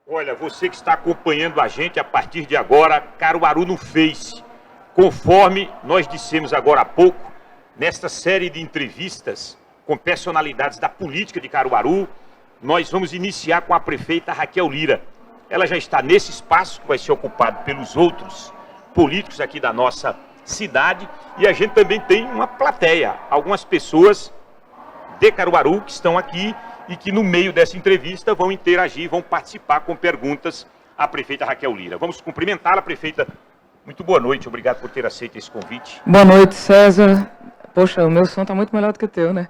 Olha, você que está acompanhando a gente a partir de agora, Caruaru no Face. Conforme nós dissemos agora há pouco, nesta série de entrevistas com personalidades da política de Caruaru, nós vamos iniciar com a prefeita Raquel Lira. Ela já está nesse espaço que vai ser ocupado pelos outros políticos aqui da nossa cidade, e a gente também tem uma plateia, algumas pessoas de Caruaru que estão aqui e que no meio dessa entrevista vão interagir, vão participar com perguntas à prefeita Raquel Lira. Vamos cumprimentá-la, prefeita. Muito boa noite, obrigado por ter aceito esse convite. Boa noite, César. Poxa, o meu som está muito melhor do que o teu, né?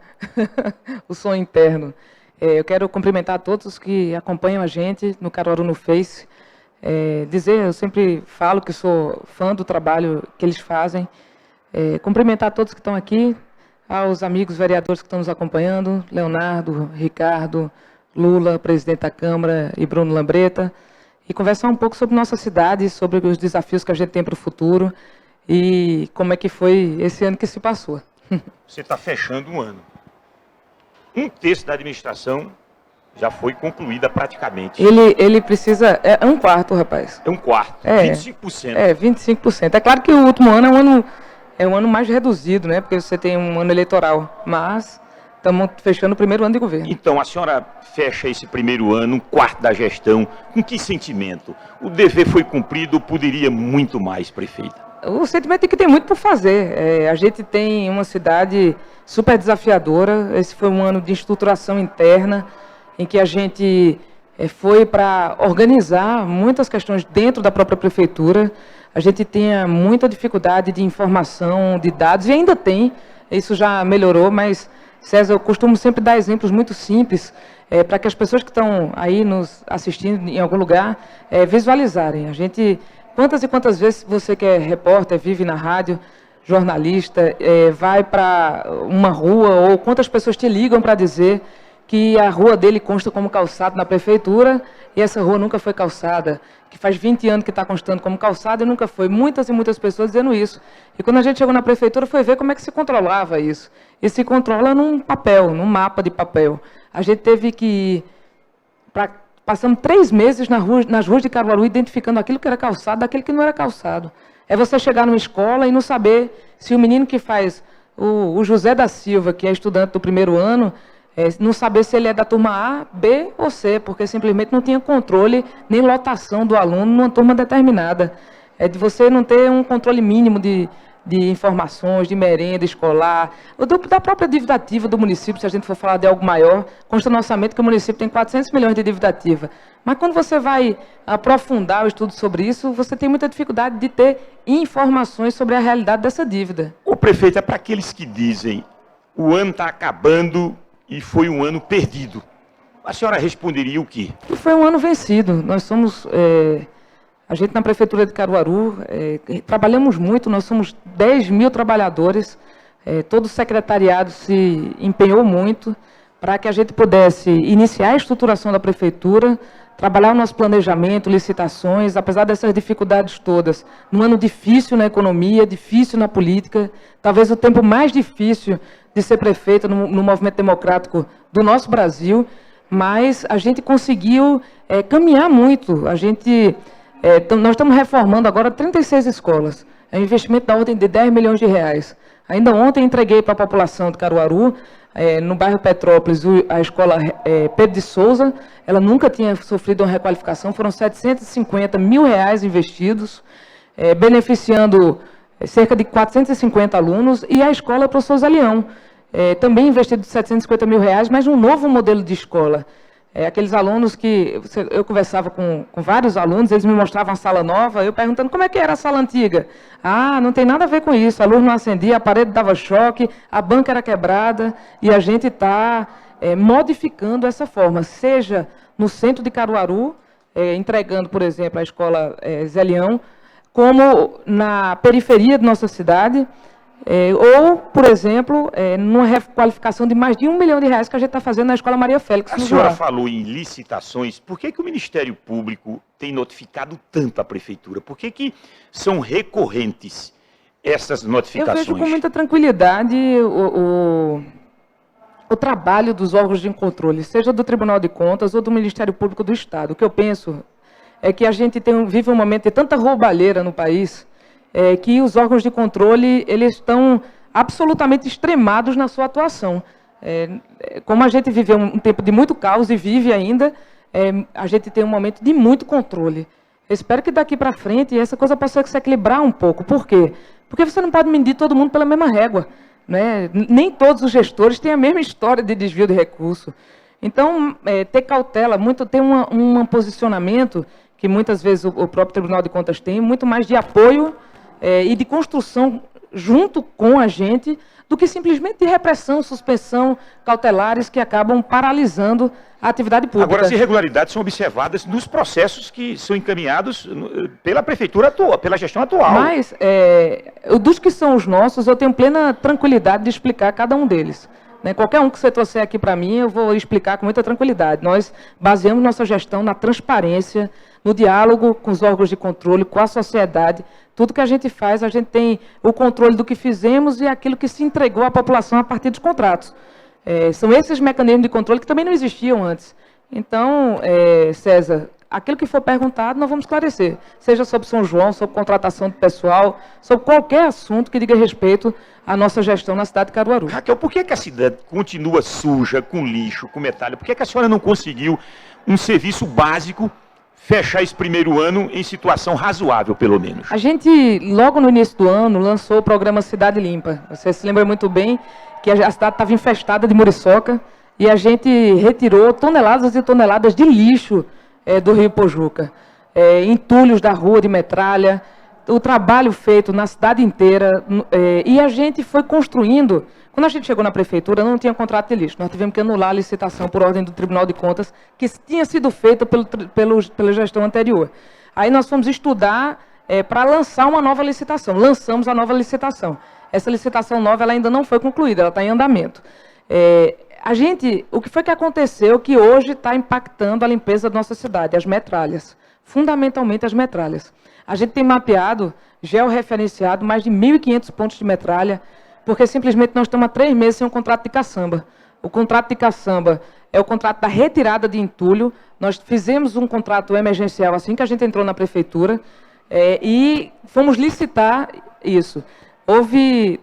O som interno. Eu quero cumprimentar todos que acompanham a gente no Caruaru no Face. Eu sempre falo que sou fã do trabalho que eles fazem. Cumprimentar todos que estão aqui, aos amigos vereadores que estão nos acompanhando, Leonardo, Ricardo, Lula, presidente da Câmara, e Bruno Lambreta, e conversar um pouco sobre nossa cidade, sobre os desafios que a gente tem para o futuro e como é que foi esse ano que se passou. Você está fechando um ano. Um terço da administração já foi concluída praticamente. Ele precisa... É um quarto, rapaz. É um quarto, 25%. 25%. É claro que o último ano é um ano mais reduzido, né? Porque você tem um ano eleitoral, mas estamos fechando o primeiro ano de governo. Então, a senhora fecha esse primeiro ano, um quarto da gestão, com que sentimento? O dever foi cumprido, poderia muito mais, prefeita? O sentimento é que tem muito por fazer. A gente tem uma cidade super desafiadora. Esse foi um ano de estruturação interna, em que a gente foi para organizar muitas questões dentro da própria prefeitura. A gente tinha muita dificuldade de informação, de dados, e ainda tem, isso já melhorou, mas, César, eu costumo sempre dar exemplos muito simples para que as pessoas que estão aí nos assistindo em algum lugar visualizarem. Quantas e quantas vezes você que é repórter, vive na rádio, jornalista, vai para uma rua, ou quantas pessoas te ligam para dizer que a rua dele consta como calçado na prefeitura e essa rua nunca foi calçada, que faz 20 anos que está constando como calçado e nunca foi. Muitas e muitas pessoas dizendo isso. E quando a gente chegou na prefeitura foi ver como é que se controlava isso. E se controla num papel, num mapa de papel. A gente teve que ir, passamos 3 meses nas ruas de Caruaru identificando aquilo que era calçado daquele que não era calçado. É você chegar numa escola e não saber se o menino que faz, o José da Silva, que é estudante do primeiro ano, não saber se ele é da turma A, B ou C, porque simplesmente não tinha controle nem lotação do aluno numa turma determinada. É de você não ter um controle mínimo de informações, de merenda escolar, da própria dívida ativa do município, se a gente for falar de algo maior. Consta no orçamento que o município tem 400 milhões de dívida ativa. Mas quando você vai aprofundar o estudo sobre isso, você tem muita dificuldade de ter informações sobre a realidade dessa dívida. O prefeito, é para aqueles que dizem o ano está acabando e foi um ano perdido, a senhora responderia o quê? E foi um ano vencido. Nós somos... A gente na Prefeitura de Caruaru, trabalhamos muito, nós somos 10 mil trabalhadores, todo o secretariado se empenhou muito para que a gente pudesse iniciar a estruturação da Prefeitura, trabalhar o nosso planejamento, licitações, apesar dessas dificuldades todas. Num ano difícil na economia, difícil na política, talvez o tempo mais difícil de ser prefeito no movimento democrático do nosso Brasil, mas a gente conseguiu caminhar muito. Nós estamos reformando agora 36 escolas. É um investimento da ordem de 10 milhões de reais. Ainda ontem entreguei para a população de Caruaru, no bairro Petrópolis, a escola Pedro de Souza. Ela nunca tinha sofrido uma requalificação. Foram 750 mil reais investidos, beneficiando cerca de 450 alunos. E a escola Professor Zé Leão, também investido de 750 mil reais, mas um novo modelo de escola. Aqueles alunos que... Eu conversava com vários alunos, eles me mostravam a sala nova, eu perguntando como é que era a sala antiga. Ah, não tem nada a ver com isso, a luz não acendia, a parede dava choque, a banca era quebrada, e a gente está modificando essa forma, seja no centro de Caruaru, entregando, por exemplo, a escola Zé Leão, como na periferia de nossa cidade, ou, por exemplo, numa requalificação de mais de 1 milhão de reais que a gente está fazendo na Escola Maria Félix. A senhora falou em licitações. Por que o Ministério Público tem notificado tanto a Prefeitura? Por que são recorrentes essas notificações? Eu vejo com muita tranquilidade o trabalho dos órgãos de controle, seja do Tribunal de Contas ou do Ministério Público do Estado. O que eu penso é que a gente vive um momento de tanta roubalheira no país, que os órgãos de controle eles estão absolutamente extremados na sua atuação. Como a gente viveu um tempo de muito caos e vive ainda, a gente tem um momento de muito controle. Eu espero que daqui para frente essa coisa possa se equilibrar um pouco. Por quê? Porque você não pode medir todo mundo pela mesma régua, né? Nem todos os gestores têm a mesma história de desvio de recurso. Então, ter cautela, ter um posicionamento que muitas vezes o próprio Tribunal de Contas tem, muito mais de apoio e de construção junto com a gente, do que simplesmente de repressão, suspensão, cautelares que acabam paralisando a atividade pública. Agora, as irregularidades são observadas nos processos que são encaminhados pela prefeitura atual, pela gestão atual. Mas, dos que são os nossos, eu tenho plena tranquilidade de explicar cada um deles. Qualquer um que você trouxer aqui para mim, eu vou explicar com muita tranquilidade. Nós baseamos nossa gestão na transparência, no diálogo com os órgãos de controle, com a sociedade. Tudo que a gente faz, a gente tem o controle do que fizemos e aquilo que se entregou à população a partir dos contratos. São esses mecanismos de controle que também não existiam antes. Então, César, aquilo que for perguntado, nós vamos esclarecer. Seja sobre São João, sobre contratação de pessoal, sobre qualquer assunto que diga respeito à nossa gestão na cidade de Caruaru. Raquel, por que a cidade continua suja, com lixo, com metalha? Por que a senhora não conseguiu um serviço básico, fechar esse primeiro ano em situação razoável, pelo menos? A gente, logo no início do ano, lançou o programa Cidade Limpa. Você se lembra muito bem que a cidade estava infestada de muriçoca e a gente retirou toneladas e toneladas de lixo do Rio Pojuca, entulhos da rua de metralha, o trabalho feito na cidade inteira, e a gente foi construindo. Quando a gente chegou na prefeitura, não tinha contrato de lixo. Nós tivemos que anular a licitação por ordem do Tribunal de Contas, que tinha sido feita pela gestão anterior. Aí nós fomos estudar para lançar uma nova licitação. Lançamos a nova licitação. Essa licitação nova ela ainda não foi concluída, ela está em andamento. O que foi que aconteceu que hoje está impactando a limpeza da nossa cidade? As metralhas. Fundamentalmente as metralhas. A gente tem mapeado, georreferenciado, mais de 1.500 pontos de metralha, porque simplesmente nós estamos há 3 meses sem um contrato de caçamba. O contrato de caçamba é o contrato da retirada de entulho. Nós fizemos um contrato emergencial assim que a gente entrou na prefeitura e fomos licitar isso. Houve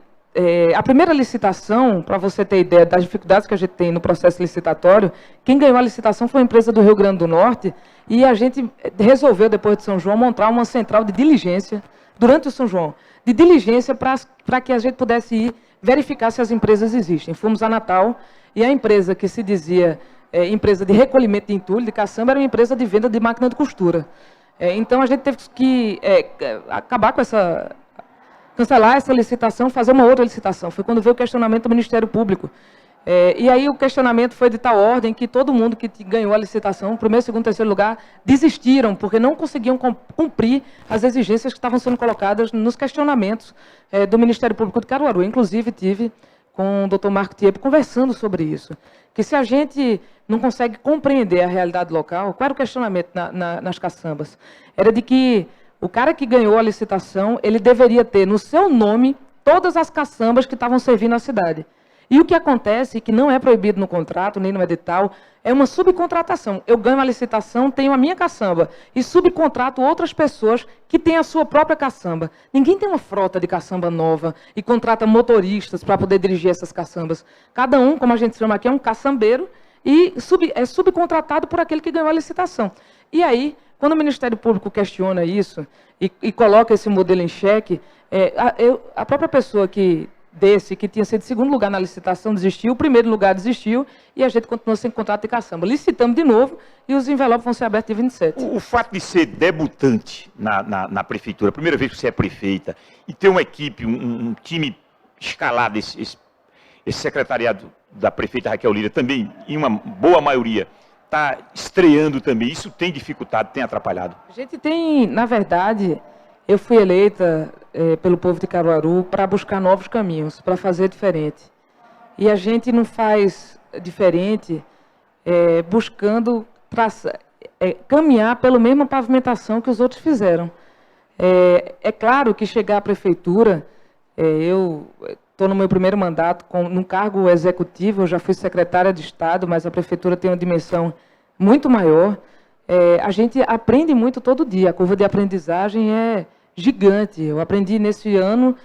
a primeira licitação, para você ter ideia das dificuldades que a gente tem no processo licitatório, quem ganhou a licitação foi a empresa do Rio Grande do Norte e a gente resolveu, depois de São João, montar uma central de diligência, durante o São João, de diligência para que a gente pudesse ir verificar se as empresas existem. Fomos a Natal e a empresa que se dizia empresa de recolhimento de entulho, de caçamba, era uma empresa de venda de máquina de costura. Então a gente teve que acabar com cancelar essa licitação, fazer uma outra licitação. Foi quando veio o questionamento do Ministério Público. E aí o questionamento foi de tal ordem que todo mundo que ganhou a licitação, primeiro, segundo, terceiro lugar, desistiram, porque não conseguiam cumprir as exigências que estavam sendo colocadas nos questionamentos do Ministério Público de Caruaru. Inclusive, tive com o Dr. Marco Tiepo conversando sobre isso. Que se a gente não consegue compreender a realidade local, qual era o questionamento nas caçambas? Era de que o cara que ganhou a licitação, ele deveria ter no seu nome todas as caçambas que estavam servindo a cidade. E o que acontece, que não é proibido no contrato, nem no edital, é uma subcontratação. Eu ganho a licitação, tenho a minha caçamba e subcontrato outras pessoas que têm a sua própria caçamba. Ninguém tem uma frota de caçamba nova e contrata motoristas para poder dirigir essas caçambas. Cada um, como a gente chama aqui, é um caçambeiro e é subcontratado por aquele que ganhou a licitação. E aí, quando o Ministério Público questiona isso e coloca esse modelo em xeque, a própria pessoa que tinha sido segundo lugar na licitação desistiu, o primeiro lugar desistiu e a gente continuou sem contrato de caçamba. Licitamos de novo e os envelopes vão ser abertos dia 27. O fato de ser debutante na prefeitura, a primeira vez que você é prefeita, e ter uma equipe, um time escalado, esse secretariado da prefeita Raquel Lira também, em uma boa maioria, está estreando também, isso tem dificultado, tem atrapalhado? A gente tem, na verdade, eu fui eleita pelo povo de Caruaru para buscar novos caminhos, para fazer diferente. E a gente não faz diferente buscando caminhar pela mesma pavimentação que os outros fizeram. É claro que chegar à prefeitura, eu estou no meu primeiro mandato, num cargo executivo, eu já fui secretária de Estado, mas a Prefeitura tem uma dimensão muito maior. A gente aprende muito todo dia, a curva de aprendizagem é gigante. Eu aprendi nesse ano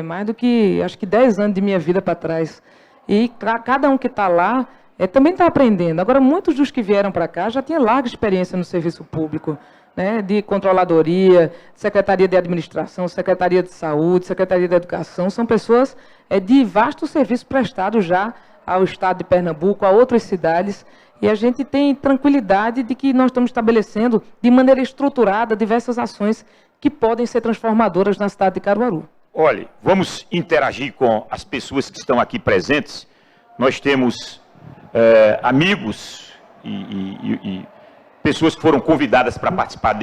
mais do que, acho que 10 anos de minha vida para trás. E cada um que está lá também está aprendendo. Agora, muitos dos que vieram para cá já tinham larga experiência no serviço público, né, de controladoria, Secretaria de Administração, Secretaria de Saúde, Secretaria de Educação. São pessoas de vasto serviço prestado já ao Estado de Pernambuco, a outras cidades. E a gente tem tranquilidade de que nós estamos estabelecendo, de maneira estruturada, diversas ações que podem ser transformadoras na cidade de Caruaru. Olha, vamos interagir com as pessoas que estão aqui presentes. Nós temos amigos e pessoas que foram convidadas para participar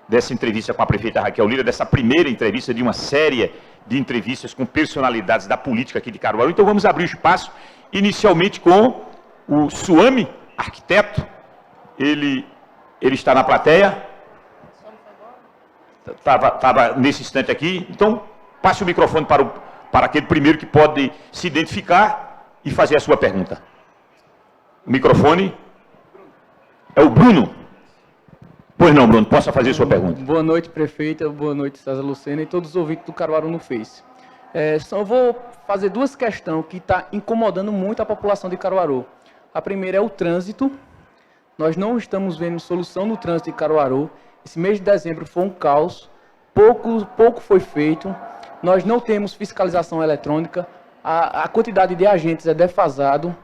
dessa entrevista com a prefeita Raquel Lira, dessa primeira entrevista de uma série de entrevistas com personalidades da política aqui de Caruaru. Então vamos abrir o espaço, inicialmente com o Suami, arquiteto. Ele está na plateia. Estava nesse instante aqui. Então, passe o microfone para aquele primeiro que pode se identificar e fazer a sua pergunta. O microfone é o Bruno. Pois não, Bruno, possa fazer a sua pergunta. Boa noite, prefeita. Boa noite, César Lucena e todos os ouvintes do Caruaru no Face. Só vou fazer duas questões que estão incomodando muito a população de Caruaru. A primeira é o trânsito. Nós não estamos vendo solução no trânsito de Caruaru. Esse mês de dezembro foi um caos. Pouco foi feito. Nós não temos fiscalização eletrônica. A quantidade de agentes é defasado.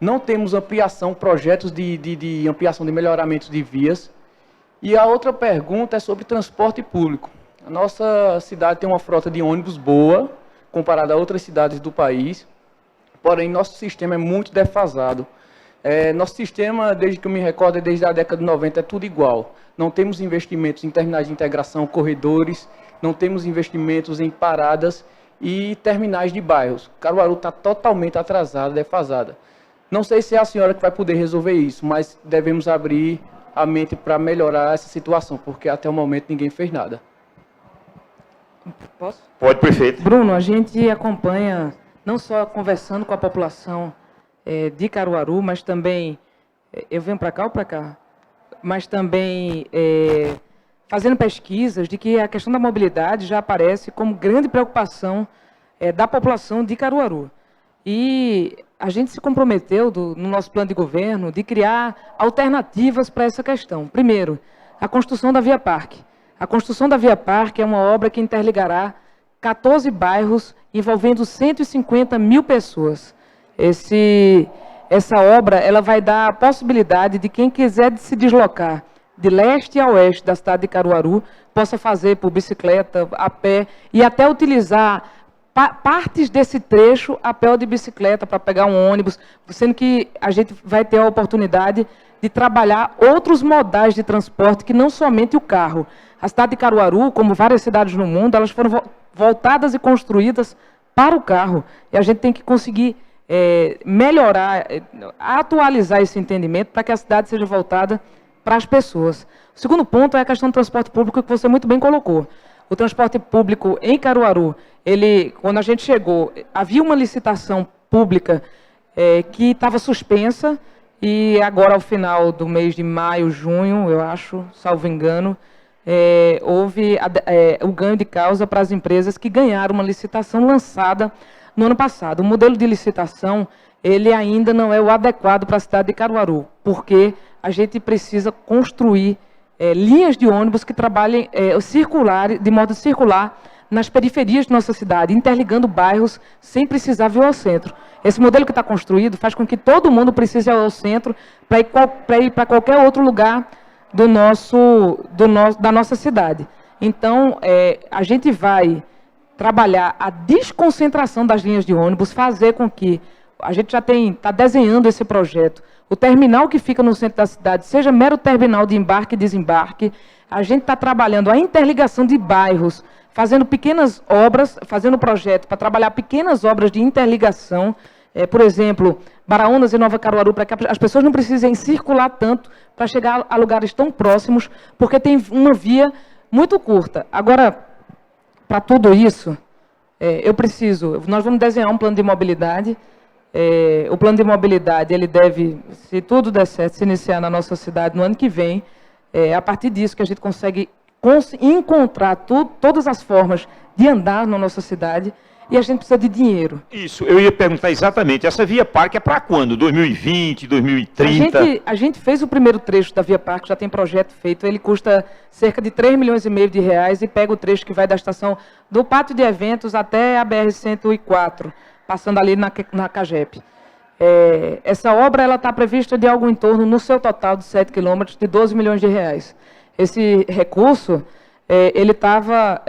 Não temos ampliação, projetos de ampliação de melhoramentos de vias. E a outra pergunta é sobre transporte público. A nossa cidade tem uma frota de ônibus boa, comparada a outras cidades do país. Porém, nosso sistema é muito defasado. Nosso sistema, desde que eu me recordo, desde a década de 90, é tudo igual. Não temos investimentos em terminais de integração, corredores, não temos investimentos em paradas e terminais de bairros. Caruaru está totalmente atrasada, defasada. Não sei se é a senhora que vai poder resolver isso, mas devemos abrir a mente para melhorar essa situação, porque até o momento ninguém fez nada. Posso? Pode, prefeito. Bruno, a gente acompanha, não só conversando com a população de Caruaru, mas também, eu venho para cá ou para cá? Mas também fazendo pesquisas de que a questão da mobilidade já aparece como grande preocupação da população de Caruaru. E a gente se comprometeu, no nosso plano de governo, de criar alternativas para essa questão. Primeiro, a construção da Via Parque. A construção da Via Parque é uma obra que interligará 14 bairros, envolvendo 150 mil pessoas. Essa obra ela vai dar a possibilidade de quem quiser se deslocar de leste a oeste da cidade de Caruaru, possa fazer por bicicleta, a pé, e até utilizar partes desse trecho a pé ou de bicicleta para pegar um ônibus, sendo que a gente vai ter a oportunidade de trabalhar outros modais de transporte que não somente o carro. A cidade de Caruaru, como várias cidades no mundo, elas foram voltadas e construídas para o carro. E a gente tem que conseguir melhorar, atualizar esse entendimento para que a cidade seja voltada para as pessoas. O segundo ponto é a questão do transporte público, que você muito bem colocou. O transporte público em Caruaru, quando a gente chegou, havia uma licitação pública que estava suspensa, e agora, ao final do mês de maio, junho, eu acho, salvo engano, houve o ganho de causa para as empresas que ganharam uma licitação lançada no ano passado. O modelo de licitação, ele ainda não é o adequado para a cidade de Caruaru, porque a gente precisa construir linhas de ônibus que trabalhem de modo circular nas periferias de nossa cidade, interligando bairros sem precisar vir ao centro. Esse modelo que está construído faz com que todo mundo precise ir ao centro para ir para qualquer outro lugar da nossa cidade. Então, a gente vai trabalhar a desconcentração das linhas de ônibus, fazer com que a gente já está desenhando esse projeto. O terminal que fica no centro da cidade seja mero terminal de embarque e desembarque. A gente está trabalhando a interligação de bairros, fazendo pequenas obras, fazendo projeto para trabalhar pequenas obras de interligação. Por exemplo, Baraunas e Nova Caruaru, para que as pessoas não precisem circular tanto para chegar a lugares tão próximos, porque tem uma via muito curta. Agora, para tudo isso, Nós vamos desenhar um plano de mobilidade. O plano de mobilidade, ele deve, se tudo der certo, se iniciar na nossa cidade no ano que vem. A partir disso que a gente consegue encontrar todas as formas de andar na nossa cidade, e a gente precisa de dinheiro. Isso, eu ia perguntar exatamente, essa Via Parque é para quando? 2020, 2030? A gente fez o primeiro trecho da Via Parque, já tem projeto feito, ele custa cerca de 3,5 milhões de reais e pega o trecho que vai da estação do Pátio de Eventos até a BR-104, passando ali na Cagep. Essa obra está prevista de algo em torno, no seu total de 7 quilômetros, de 12 milhões de reais. Esse recurso, ele estava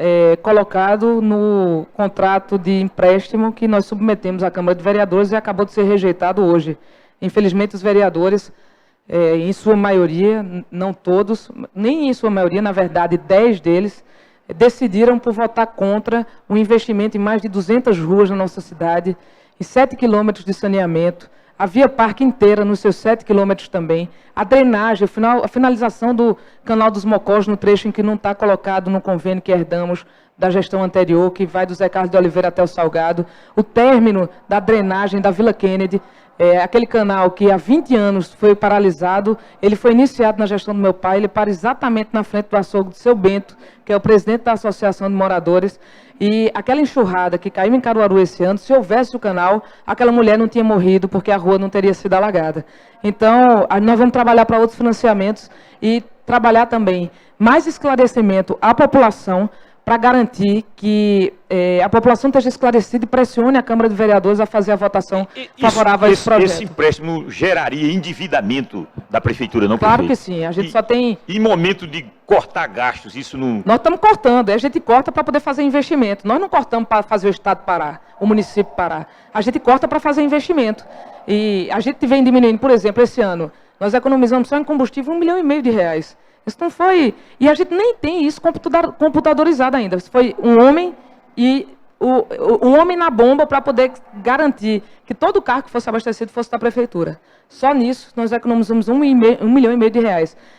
colocado no contrato de empréstimo que nós submetemos à Câmara de Vereadores e acabou de ser rejeitado hoje. Infelizmente, os vereadores, em sua maioria, não todos, nem em sua maioria, na verdade, 10 deles, decidiram por votar contra o investimento em mais de 200 ruas na nossa cidade, e 7 quilômetros de saneamento, a Via Parque inteira nos seus 7 quilômetros também, a drenagem, a finalização do Canal dos Mocós no trecho em que não está colocado no convênio que herdamos da gestão anterior, que vai do Zé Carlos de Oliveira até o Salgado, o término da drenagem da Vila Kennedy, aquele canal que há 20 anos foi paralisado, ele foi iniciado na gestão do meu pai, ele para exatamente na frente do açougue do seu Bento, que é o presidente da Associação de Moradores, e aquela enxurrada que caiu em Caruaru esse ano, se houvesse o canal, aquela mulher não tinha morrido porque a rua não teria sido alagada. Então, nós vamos trabalhar para outros financiamentos e trabalhar também mais esclarecimento à população para garantir que a população esteja esclarecida e pressione a Câmara de Vereadores a fazer a votação favorável a esse projeto. Esse empréstimo geraria endividamento da Prefeitura, não, claro prefeito? Que sim, a gente só tem... Em momento de cortar gastos, isso não... Nós estamos cortando, a gente corta para poder fazer investimento. Nós não cortamos para fazer o Estado parar, o município parar. A gente corta para fazer investimento. E a gente vem diminuindo, por exemplo, esse ano, nós economizamos só em combustível R$1,5 milhão. Isso não foi... E a gente nem tem isso computadorizado ainda. Isso foi um homem e o homem na bomba para poder garantir que todo carro que fosse abastecido fosse da Prefeitura. Só nisso nós economizamos R$1,5 milhão.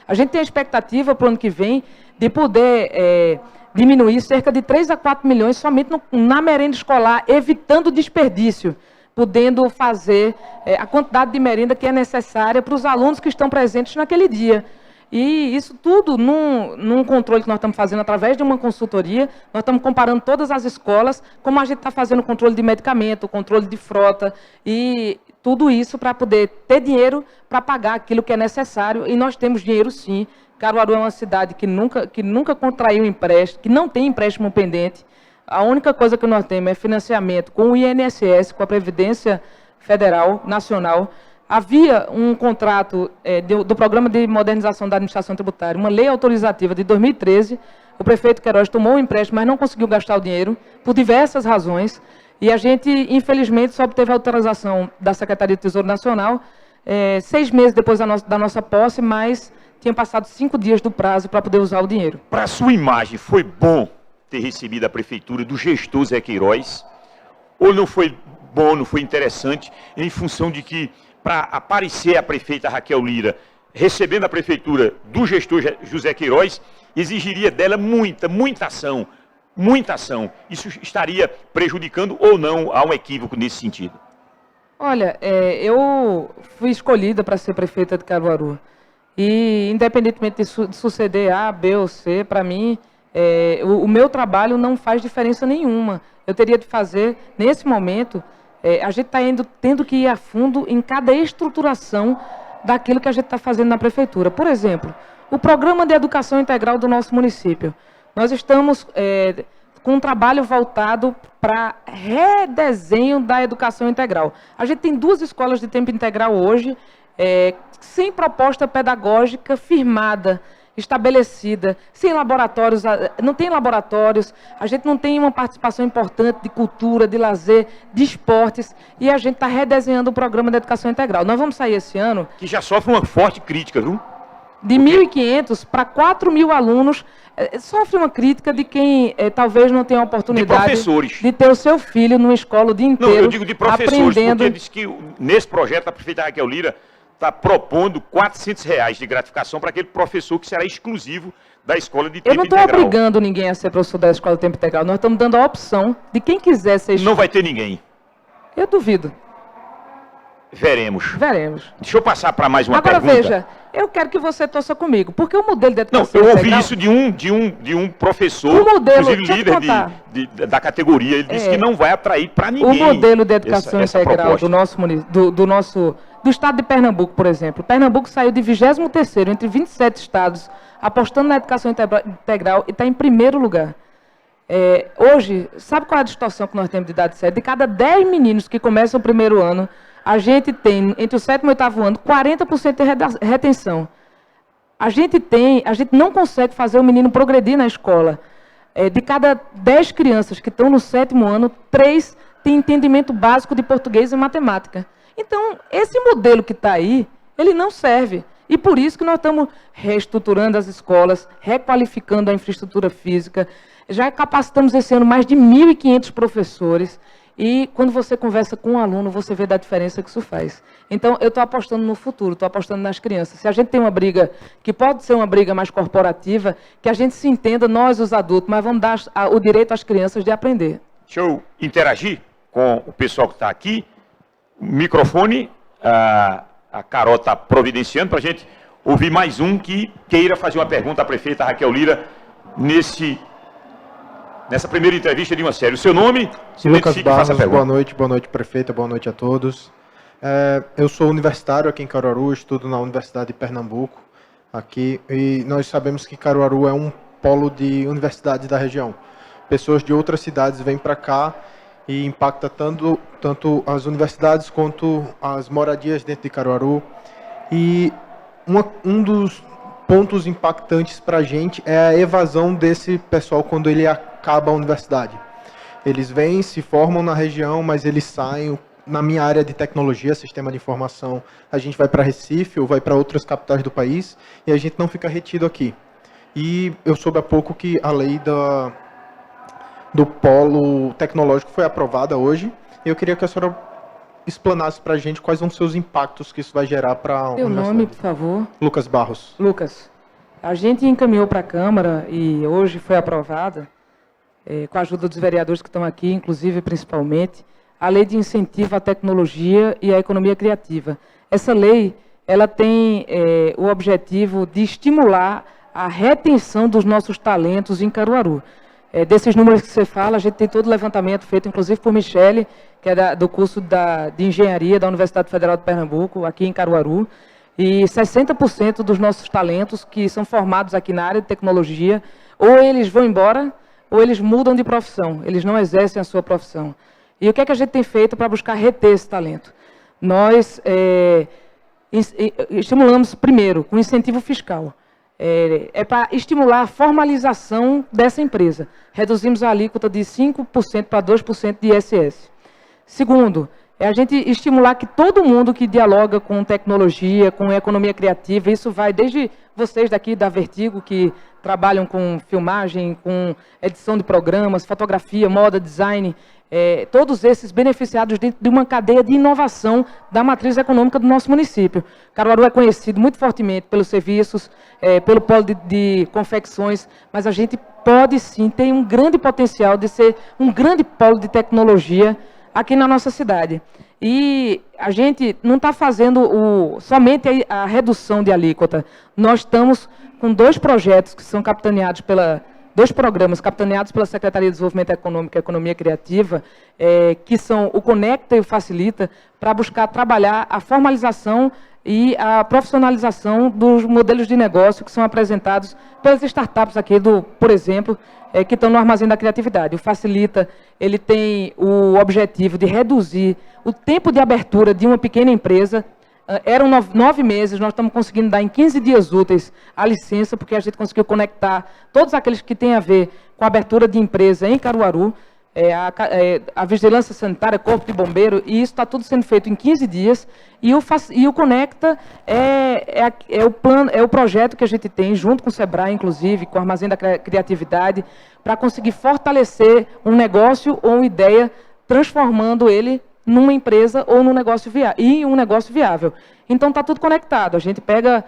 A gente tem a expectativa para o ano que vem de poder diminuir cerca de 3 a 4 milhões somente na merenda escolar, evitando desperdício, podendo fazer a quantidade de merenda que é necessária para os alunos que estão presentes naquele dia. E isso tudo num controle que nós estamos fazendo através de uma consultoria. Nós estamos comparando todas as escolas, como a gente está fazendo o controle de medicamento, o controle de frota, e tudo isso para poder ter dinheiro para pagar aquilo que é necessário. E nós temos dinheiro sim. Caruaru é uma cidade que nunca contraiu empréstimo, que não tem empréstimo pendente. A única coisa que nós temos é financiamento com o INSS, com a Previdência Federal, Nacional. Havia um contrato do Programa de Modernização da Administração Tributária, uma lei autorizativa de 2013. O prefeito Queiroz tomou um empréstimo, mas não conseguiu gastar o dinheiro, por diversas razões. E a gente, infelizmente, só obteve a autorização da Secretaria do Tesouro Nacional 6 meses depois da nossa posse, mas tinha passado 5 dias do prazo para poder usar o dinheiro. Para a sua imagem, foi bom ter recebido a prefeitura do gestor Zé Queiroz? Ou não foi bom, não foi interessante, em função de que, para aparecer a prefeita Raquel Lira recebendo a prefeitura do gestor José Queiroz, exigiria dela muita ação. Isso estaria prejudicando ou não a um equívoco nesse sentido? Olha, eu fui escolhida para ser prefeita de Caruaru. E, independentemente de suceder A, B ou C, para mim, o meu trabalho não faz diferença nenhuma. Eu teria de fazer, nesse momento... a gente está tendo que ir a fundo em cada estruturação daquilo que a gente está fazendo na prefeitura. Por exemplo, o programa de educação integral do nosso município. Nós estamos com um trabalho voltado para redesenho da educação integral. A gente tem 2 escolas de tempo integral hoje, sem proposta pedagógica firmada, estabelecida, sem laboratórios, não tem laboratórios, a gente não tem uma participação importante de cultura, de lazer, de esportes, e a gente está redesenhando o programa de educação integral. Nós vamos sair esse ano... Que já sofre uma forte crítica, viu? De 1.500 para 4.000 alunos, sofre uma crítica de quem talvez não tenha a oportunidade de ter o seu filho numa escola o dia inteiro. Não, eu digo de professores, aprendendo... porque diz que nesse projeto a prefeita Raquel Lira está propondo R$ 400 de gratificação para aquele professor que será exclusivo da escola de tempo Eu não estou integral. obrigando ninguém a ser professor da escola de tempo integral. Nós estamos dando a opção de quem quiser ser Não vai ter ninguém. Eu duvido. Veremos. Veremos. Deixa eu passar para mais uma Agora pergunta. veja, eu quero que você torça comigo, porque o modelo de Não, educação eu ouvi integral... isso de um professor, O modelo, inclusive deixa eu te líder contar. da categoria. Ele disse que não vai atrair para O ninguém. modelo de educação essa integral proposta. do estado de Pernambuco, por exemplo. Pernambuco saiu de 23º entre 27 estados, apostando na educação integral e está em primeiro lugar. Hoje, sabe qual é a distorção que nós temos de idade séria? De cada 10 meninos que começam o primeiro ano, a gente tem, entre o 7º e o 8º ano, 40% de retenção. A gente não consegue fazer o menino progredir na escola. De cada 10 crianças que estão no 7º ano, 3 têm entendimento básico de português e matemática. Então, esse modelo que está aí, ele não serve. E por isso que nós estamos reestruturando as escolas, requalificando a infraestrutura física. Já capacitamos esse ano mais de 1.500 professores. E quando você conversa com um aluno, você vê da diferença que isso faz. Então, eu estou apostando no futuro, estou apostando nas crianças. Se a gente tem uma briga, que pode ser uma briga mais corporativa, que a gente se entenda, nós os adultos, mas vamos dar o direito às crianças de aprender. Deixa eu interagir com o pessoal que está aqui. O microfone, a Carol está providenciando para a gente ouvir mais um que queira fazer uma pergunta à prefeita Raquel Lira nessa primeira entrevista de uma série. O seu nome? Se Lucas identifique e faça a Barros, pergunta. boa noite, prefeita, boa noite a todos. Eu sou universitário aqui em Caruaru, estudo na Universidade de Pernambuco, aqui, e nós sabemos que Caruaru é um polo de universidades da região. Pessoas de outras cidades vêm para cá e impacta tanto as universidades quanto as moradias dentro de Caruaru. E um dos pontos impactantes para a gente é a evasão desse pessoal quando ele acaba a universidade. Eles vêm, se formam na região, mas eles saem. Na minha área de tecnologia, sistema de informação, a gente vai para Recife ou vai para outras capitais do país e a gente não fica retido aqui. E eu soube há pouco que a lei do polo tecnológico foi aprovada hoje. E eu queria que a senhora explanasse para a gente quais vão ser os impactos que isso vai gerar para a universidade. Seu nome, por favor. Lucas Barros. Lucas, a gente encaminhou para a Câmara e hoje foi aprovada, com a ajuda dos vereadores que estão aqui, inclusive, principalmente, a Lei de Incentivo à Tecnologia e à Economia Criativa. Essa lei, ela tem o objetivo de estimular a retenção dos nossos talentos em Caruaru. Desses números que você fala, a gente tem todo o levantamento feito, inclusive por Michele, que é do curso de Engenharia da Universidade Federal de Pernambuco, aqui em Caruaru, e 60% dos nossos talentos que são formados aqui na área de tecnologia, ou eles vão embora, ou eles mudam de profissão, eles não exercem a sua profissão. E o que é que a gente tem feito para buscar reter esse talento? Nós estimulamos, primeiro, com incentivo fiscal. Para estimular a formalização dessa empresa. Reduzimos a alíquota de 5% para 2% de ISS. Segundo, a gente estimular que todo mundo que dialoga com tecnologia, com economia criativa, isso vai desde vocês daqui da Vertigo, que trabalham com filmagem, com edição de programas, fotografia, moda, design, todos esses beneficiados dentro de uma cadeia de inovação da matriz econômica do nosso município. Caruaru é conhecido muito fortemente pelos serviços, pelo polo de confecções, mas a gente pode sim ter um grande potencial de ser um grande polo de tecnologia aqui na nossa cidade. E a gente não está fazendo somente a redução de alíquota. Nós estamos com 2 projetos que são capitaneados pela... 2 programas capitaneados pela Secretaria de Desenvolvimento Econômico e Economia Criativa, que são o Conecta e o Facilita, para buscar trabalhar a formalização e a profissionalização dos modelos de negócio que são apresentados pelas startups aqui, por exemplo, que estão no Armazém da Criatividade. O Facilita, ele tem o objetivo de reduzir o tempo de abertura de uma pequena empresa. Eram 9 meses, nós estamos conseguindo dar em 15 dias úteis a licença, porque a gente conseguiu conectar todos aqueles que têm a ver com a abertura de empresa em Caruaru, a vigilância sanitária, corpo de bombeiro, e isso está tudo sendo feito em 15 dias. E o Conecta é o projeto que a gente tem, junto com o Sebrae, inclusive, com o Armazém da Criatividade, para conseguir fortalecer um negócio ou uma ideia, transformando ele numa empresa ou num negócio viável. Então está tudo conectado. A gente pega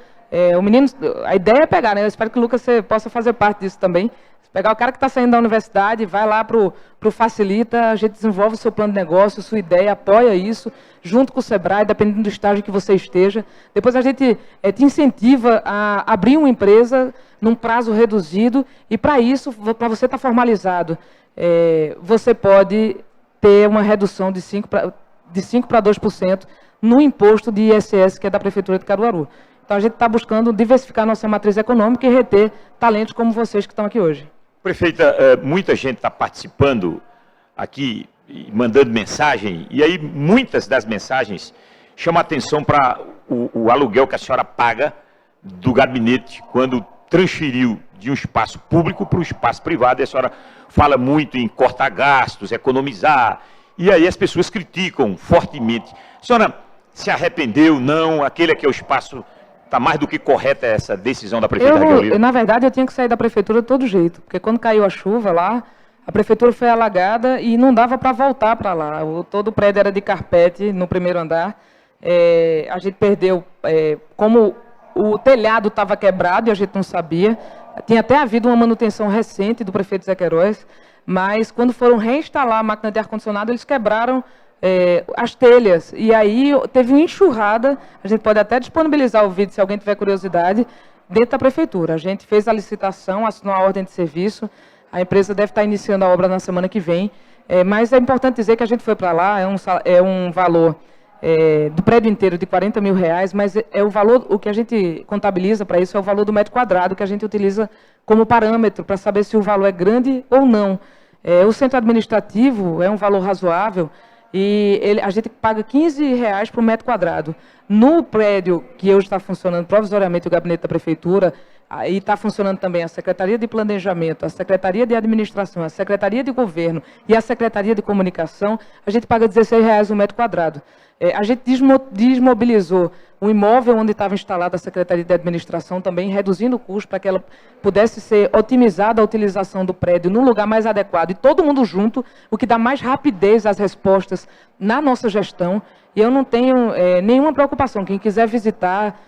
o menino, a ideia é pegar, né? Eu espero que o Lucas você possa fazer parte disso também. Pegar o cara que está saindo da universidade, vai lá para o Facilita, a gente desenvolve o seu plano de negócio, sua ideia, apoia isso, junto com o Sebrae, dependendo do estágio que você esteja. Depois a gente te incentiva a abrir uma empresa num prazo reduzido, e para isso, para você estar formalizado, você pode ter uma redução de 5% para 2% no imposto de ISS, que é da Prefeitura de Caruaru. Então a gente está buscando diversificar nossa matriz econômica e reter talentos como vocês que estão aqui hoje. Prefeita, muita gente está participando aqui, mandando mensagem, e aí muitas das mensagens chamam a atenção para o aluguel que a senhora paga do gabinete quando transferiu de um espaço público para um espaço privado. E a senhora fala muito em cortar gastos, economizar, e aí as pessoas criticam fortemente. A senhora se arrependeu? Não? Aquele aqui é o espaço... Está mais do que correta essa decisão da Prefeitura Raquel Lira? Na verdade, eu tinha que sair da Prefeitura de todo jeito, porque quando caiu a chuva lá, a Prefeitura foi alagada e não dava para voltar para lá. Todo o prédio era de carpete no primeiro andar. A gente perdeu, como o telhado estava quebrado e a gente não sabia. Tinha até havido uma manutenção recente do prefeito Zé Queiroz, mas quando foram reinstalar a máquina de ar-condicionado, eles quebraram as telhas, e aí teve uma enxurrada. A gente pode até disponibilizar o vídeo se alguém tiver curiosidade, dentro da prefeitura. A gente fez a licitação, assinou a ordem de serviço, a empresa deve estar iniciando a obra na semana que vem, mas é importante dizer que a gente foi para lá, é um valor do prédio inteiro de R$40 mil, mas o valor, o que a gente contabiliza para isso é o valor do metro quadrado, que a gente utiliza como parâmetro para saber se o valor é grande ou não. O centro administrativo é um valor razoável, e a gente paga R$15 por metro quadrado. No prédio que hoje está funcionando provisoriamente o gabinete da Prefeitura, aí está funcionando também a Secretaria de Planejamento, a Secretaria de Administração, a Secretaria de Governo e a Secretaria de Comunicação, a gente paga R$16 o metro quadrado. A gente desmobilizou o imóvel onde estava instalada a Secretaria de Administração também, reduzindo o custo para que ela pudesse ser otimizada a utilização do prédio num lugar mais adequado, e todo mundo junto, o que dá mais rapidez às respostas na nossa gestão. E eu não tenho nenhuma preocupação. Quem quiser visitar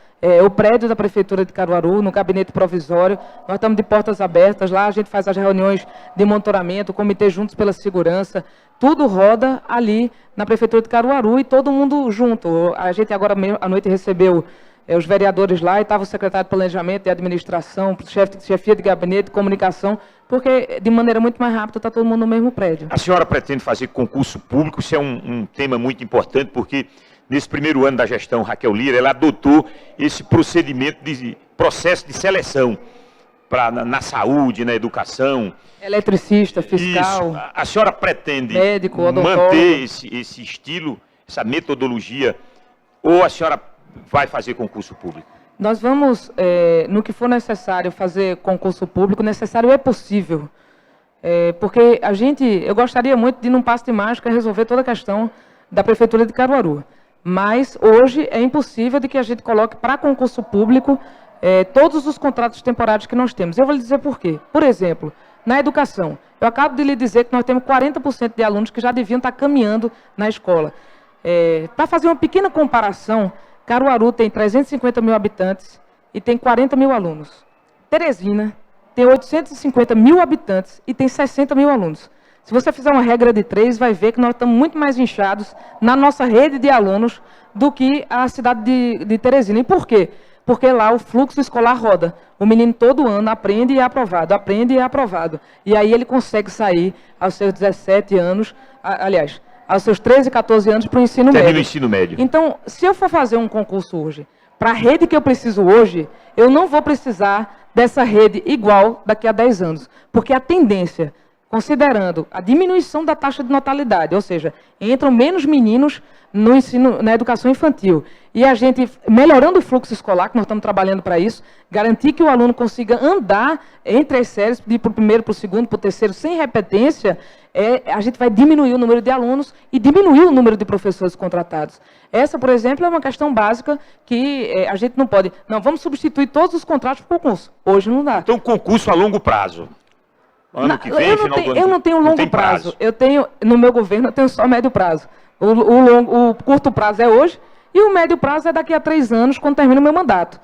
o prédio da Prefeitura de Caruaru, no gabinete provisório, nós estamos de portas abertas. Lá a gente faz as reuniões de monitoramento, o Comitê Juntos pela Segurança, tudo roda ali na Prefeitura de Caruaru e todo mundo junto. A gente agora à noite recebeu os vereadores lá, e estava o secretário de Planejamento e Administração, chefia de gabinete, comunicação, porque de maneira muito mais rápida está todo mundo no mesmo prédio. A senhora pretende fazer concurso público? Isso é um tema muito importante, porque nesse primeiro ano da gestão Raquel Lira, ela adotou esse procedimento de processo de seleção na saúde, na educação. Eletricista, fiscal. Isso. A senhora pretende médico, odontólogo, manter esse estilo, essa metodologia, ou a senhora vai fazer concurso público? Nós vamos, no que for necessário, fazer concurso público. Necessário é possível. Porque eu gostaria muito de, num passo de mágica, resolver toda a questão da Prefeitura de Caruaru. Mas, hoje, é impossível de que a gente coloque para concurso público todos os contratos temporários que nós temos. Eu vou lhe dizer por quê. Por exemplo, na educação, eu acabo de lhe dizer que nós temos 40% de alunos que já deviam estar caminhando na escola. Para fazer uma pequena comparação, Caruaru tem 350 mil habitantes e tem 40 mil alunos. Teresina tem 850 mil habitantes e tem 60 mil alunos. Se você fizer uma regra de 3, vai ver que nós estamos muito mais inchados na nossa rede de alunos do que a cidade de Teresina. E por quê? Porque lá o fluxo escolar roda. O menino todo ano aprende e é aprovado, aprende e é aprovado. E aí ele consegue sair aos seus 17 anos, aliás, aos seus 13, 14 anos para o ensino médio. Termina o ensino médio. Então, se eu for fazer um concurso hoje, para a rede que eu preciso hoje, eu não vou precisar dessa rede igual daqui a 10 anos. Porque a tendência, considerando a diminuição da taxa de natalidade, ou seja, entram menos meninos no ensino, na educação infantil, e a gente, melhorando o fluxo escolar, que nós estamos trabalhando para isso, garantir que o aluno consiga andar entre as séries, de ir para o primeiro, para o segundo, para o terceiro, sem repetência, a gente vai diminuir o número de alunos e diminuir o número de professores contratados. Essa, por exemplo, é uma questão básica que a gente não pode... Não, vamos substituir todos os contratos por concurso. Hoje não dá. Então, concurso a longo prazo. Ano que vem, final do ano. Eu não tenho longo prazo. Eu tenho, no meu governo, eu tenho só médio prazo. O curto prazo é hoje E o médio prazo é daqui a 3 anos, quando termina o meu mandato.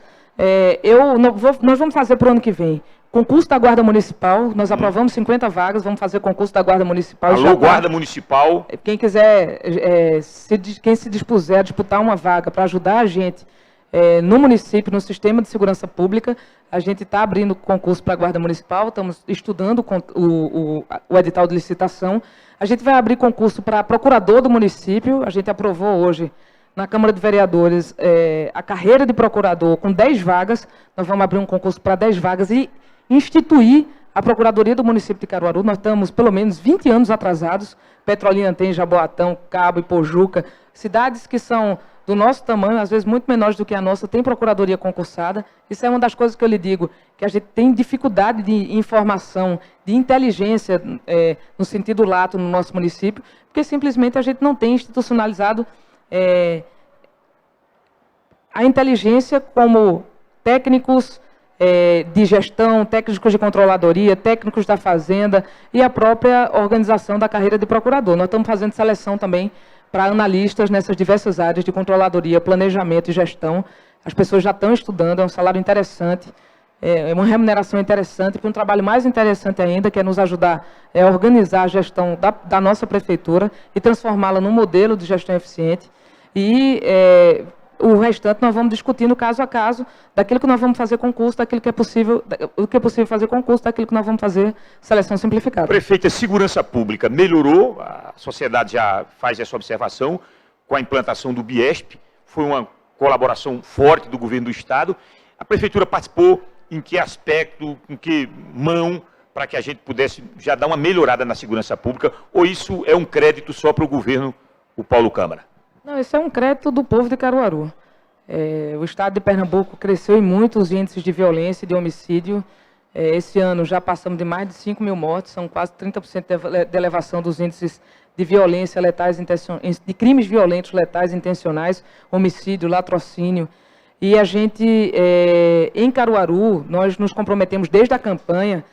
Nós vamos fazer para o ano que vem concurso da Guarda Municipal, nós aprovamos 50 vagas, vamos fazer concurso da Guarda Municipal. Alô, Guarda Municipal. Quem quiser, quem se dispuser a disputar uma vaga para ajudar a gente no município, no sistema de segurança pública, a gente está abrindo concurso para a Guarda Municipal, estamos estudando o edital de licitação. A gente vai abrir concurso para procurador do município, a gente aprovou hoje na Câmara de Vereadores a carreira de procurador com 10 vagas, nós vamos abrir um concurso para 10 vagas e instituir a Procuradoria do município de Caruaru. Nós estamos pelo menos 20 anos atrasados, Petrolina tem, Jaboatão, Cabo e Pojuca, cidades que são do nosso tamanho, às vezes muito menores do que a nossa, tem procuradoria concursada. Isso é uma das coisas que eu lhe digo, que a gente tem dificuldade de informação, de inteligência, no sentido lato no nosso município, porque simplesmente a gente não tem institucionalizado a inteligência como técnicos de gestão, técnicos de controladoria, técnicos da fazenda e a própria organização da carreira de procurador. Nós estamos fazendo seleção também para analistas nessas diversas áreas de controladoria, planejamento e gestão. As pessoas já estão estudando, é um salário interessante, é uma remuneração interessante, para um trabalho mais interessante ainda, que é nos ajudar a organizar a gestão da nossa prefeitura e transformá-la num modelo de gestão eficiente. E o restante nós vamos discutindo caso a caso, daquilo que nós vamos fazer concurso, daquilo que é possível, o que é possível fazer concurso, daquilo que nós vamos fazer seleção simplificada. Prefeita, segurança pública melhorou, a sociedade já faz essa observação com a implantação do BIESP, foi uma colaboração forte do governo do Estado. A prefeitura participou em que aspecto, em que mão, para que a gente pudesse já dar uma melhorada na segurança pública, ou isso é um crédito só para o governo, o Paulo Câmara? Não, isso é um crédito do povo de Caruaru. O estado de Pernambuco cresceu em muito os índices de violência e de homicídio. Esse ano já passamos de mais de 5 mil mortes, são quase 30% de elevação dos índices de violência letais, de crimes violentos letais intencionais, homicídio, latrocínio. E a gente, em Caruaru, nós nos comprometemos desde a campanha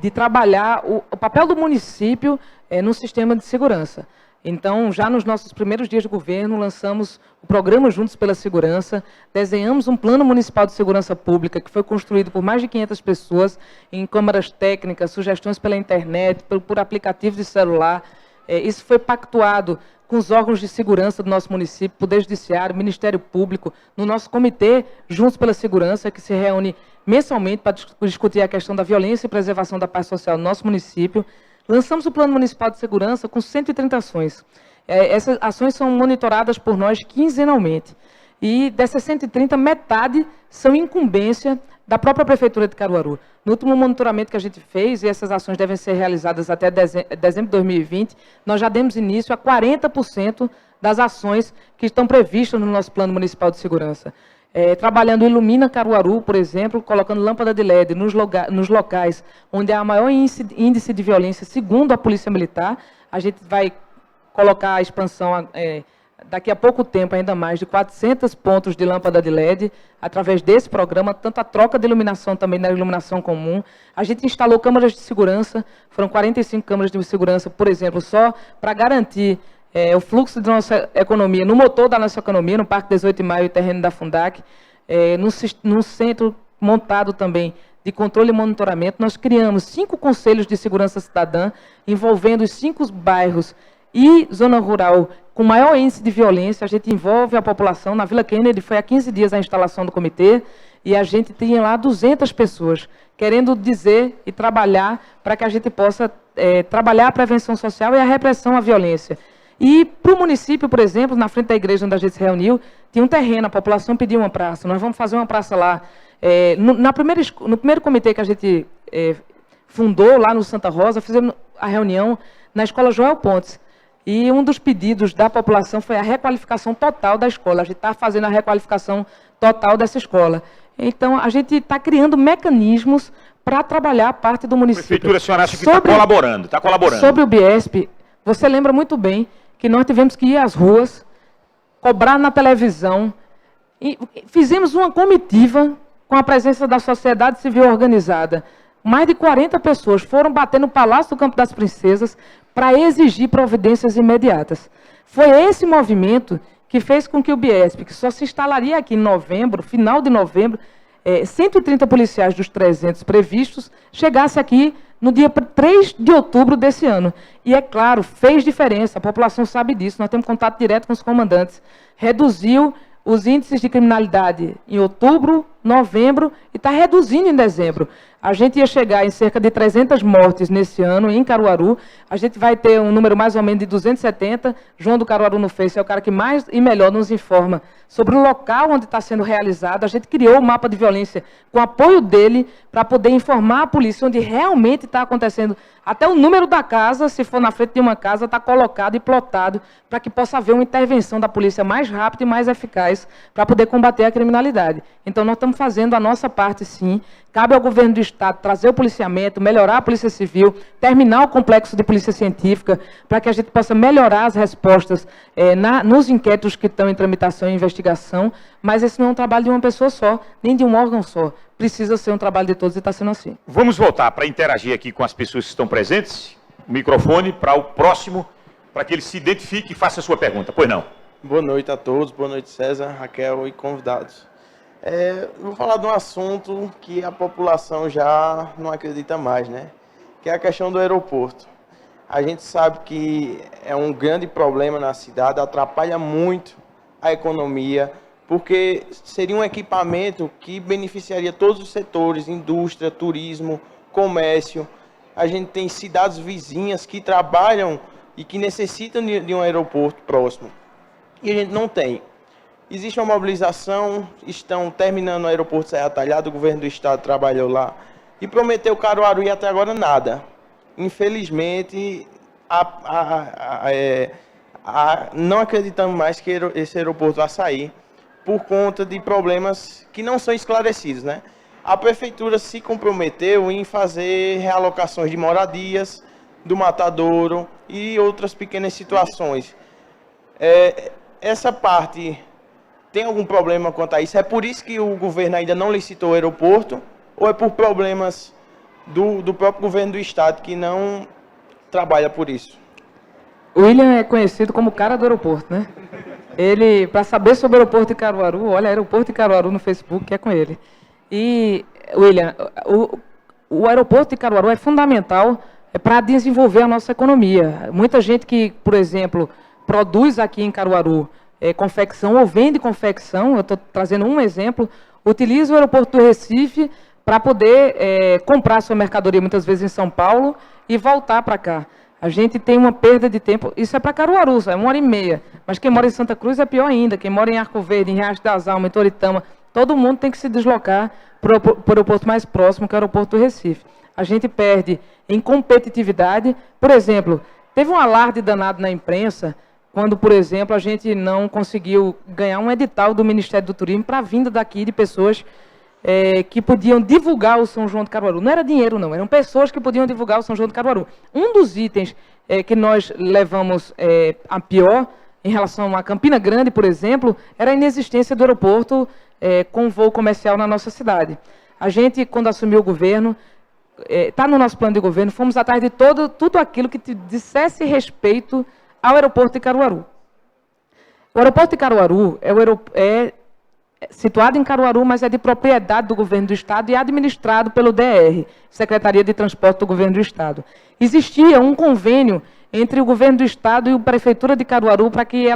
de trabalhar o papel do município no sistema de segurança. Então, já nos nossos primeiros dias de governo, lançamos o programa Juntos pela Segurança, desenhamos um plano municipal de segurança pública que foi construído por mais de 500 pessoas em câmaras técnicas, sugestões pela internet, por aplicativos de celular. Isso foi pactuado com os órgãos de segurança do nosso município, Poder Judiciário, Ministério Público, no nosso comitê Juntos pela Segurança, que se reúne mensalmente para discutir a questão da violência e preservação da paz social no nosso município. Lançamos o Plano Municipal de Segurança com 130 ações. Essas ações são monitoradas por nós quinzenalmente. E dessas 130, metade são incumbência da própria Prefeitura de Caruaru. No último monitoramento que a gente fez, e essas ações devem ser realizadas até dezembro de 2020, nós já demos início a 40% das ações que estão previstas no nosso Plano Municipal de Segurança. Trabalhando o Ilumina Caruaru, por exemplo, colocando lâmpada de LED nos locais onde há maior índice de violência, segundo a Polícia Militar. A gente vai colocar a expansão, daqui a pouco tempo, ainda mais, de 400 pontos de lâmpada de LED, através desse programa, tanto a troca de iluminação também na iluminação comum. A gente instalou câmaras de segurança, foram 45 câmaras de segurança, por exemplo, só para garantir o fluxo da nossa economia, no motor da nossa economia, no Parque 18 de Maio e terreno da Fundac, no centro montado também de controle e monitoramento. Nós criamos 5 conselhos de segurança cidadã, envolvendo os 5 bairros e zona rural com maior índice de violência. A gente envolve a população. Na Vila Kennedy foi há 15 dias a instalação do comitê, e a gente tinha lá 200 pessoas querendo dizer e trabalhar para que a gente possa trabalhar a prevenção social e a repressão à violência. E para o município, por exemplo, na frente da igreja onde a gente se reuniu, tinha um terreno, a população pediu uma praça, nós vamos fazer uma praça lá. No primeiro comitê que a gente fundou lá no Santa Rosa, fizemos a reunião na Escola Joel Pontes. E um dos pedidos da população foi a requalificação total da escola. A gente está fazendo a requalificação total dessa escola. Então, a gente está criando mecanismos para trabalhar a parte do município. Prefeitura, a senhora acha que está colaborando? Está colaborando. Sobre o BIESP, você lembra muito bem que nós tivemos que ir às ruas, cobrar na televisão, e fizemos uma comitiva com a presença da sociedade civil organizada. Mais de 40 pessoas foram bater no Palácio do Campo das Princesas para exigir providências imediatas. Foi esse movimento que fez com que o BIESP, que só se instalaria aqui em novembro, final de novembro, 130 policiais dos 300 previstos, chegasse aqui no dia 3 de outubro desse ano. E, é claro, fez diferença, a população sabe disso, nós temos contato direto com os comandantes. Reduziu os índices de criminalidade em outubro, novembro, e está reduzindo em dezembro. A gente ia chegar em cerca de 300 mortes nesse ano em Caruaru. A gente vai ter um número mais ou menos de 270. João do Caruaru no Face é o cara que mais e melhor nos informa sobre o local onde está sendo realizado. A gente criou o mapa de violência com apoio dele para poder informar a polícia onde realmente está acontecendo. Até o número da casa, se for na frente de uma casa, está colocado e plotado para que possa haver uma intervenção da polícia mais rápida e mais eficaz para poder combater a criminalidade. Então, nós estamos fazendo a nossa parte, sim. Cabe ao governo do Estado trazer o policiamento, melhorar a Polícia Civil, terminar o complexo de polícia científica, para que a gente possa melhorar as respostas nos inquéritos que estão em tramitação e investigação, mas esse não é um trabalho de uma pessoa só, nem de um órgão só. Precisa ser um trabalho de todos e está sendo assim. Vamos voltar para interagir aqui com as pessoas que estão presentes. O microfone para o próximo, para que ele se identifique e faça a sua pergunta. Pois não. Boa noite a todos, boa noite César, Raquel e convidados. Vou falar de um assunto que a população já não acredita mais, né? Que é a questão do aeroporto. A gente sabe que é um grande problema na cidade, atrapalha muito a economia, porque seria um equipamento que beneficiaria todos os setores, indústria, turismo, comércio. A gente tem cidades vizinhas que trabalham e que necessitam de um aeroporto próximo. E a gente não tem. Existe uma mobilização, estão terminando o aeroporto Serra Talhada, o governo do estado trabalhou lá e prometeu Caruaru e até agora nada. Infelizmente, não acreditamos mais que esse aeroporto vai sair por conta de problemas que não são esclarecidos, né? A prefeitura se comprometeu em fazer realocações de moradias, do matadouro e outras pequenas situações. Essa parte tem algum problema quanto a isso? É por isso que o governo ainda não licitou o aeroporto? Ou é por problemas do próprio governo do estado que não trabalha por isso? O William é conhecido como o cara do aeroporto, né? Ele, para saber sobre o aeroporto de Caruaru, olha, aeroporto de Caruaru no Facebook, que é com ele. E, William, o aeroporto de Caruaru é fundamental para desenvolver a nossa economia. Muita gente que, por exemplo, produz aqui em Caruaru confecção ou vende confecção, eu estou trazendo um exemplo, utiliza o aeroporto do Recife para poder comprar sua mercadoria, muitas vezes em São Paulo, e voltar para cá. A gente tem uma perda de tempo, isso é para Caruaru, é 1h30, mas quem mora em Santa Cruz é pior ainda, quem mora em Arco Verde, em Riacho das Almas, em Toritama, todo mundo tem que se deslocar para o aeroporto mais próximo, que é o aeroporto do Recife. A gente perde em competitividade, por exemplo, teve um alarde danado na imprensa, quando, por exemplo, a gente não conseguiu ganhar um edital do Ministério do Turismo para a vinda daqui de pessoas que podiam divulgar o São João de Caruaru. Não era dinheiro, não, eram pessoas que podiam divulgar o São João de Caruaru. Um dos itens que nós levamos a pior, em relação a Campina Grande, por exemplo, era a inexistência do aeroporto com voo comercial na nossa cidade. A gente, quando assumiu o governo, está no nosso plano de governo, fomos atrás de tudo aquilo que dissesse respeito ao aeroporto de Caruaru. O aeroporto de Caruaru é situado em Caruaru, mas é de propriedade do governo do estado e administrado pelo DR, Secretaria de Transporte do governo do estado. Existia um convênio entre o governo do estado e a prefeitura de Caruaru para que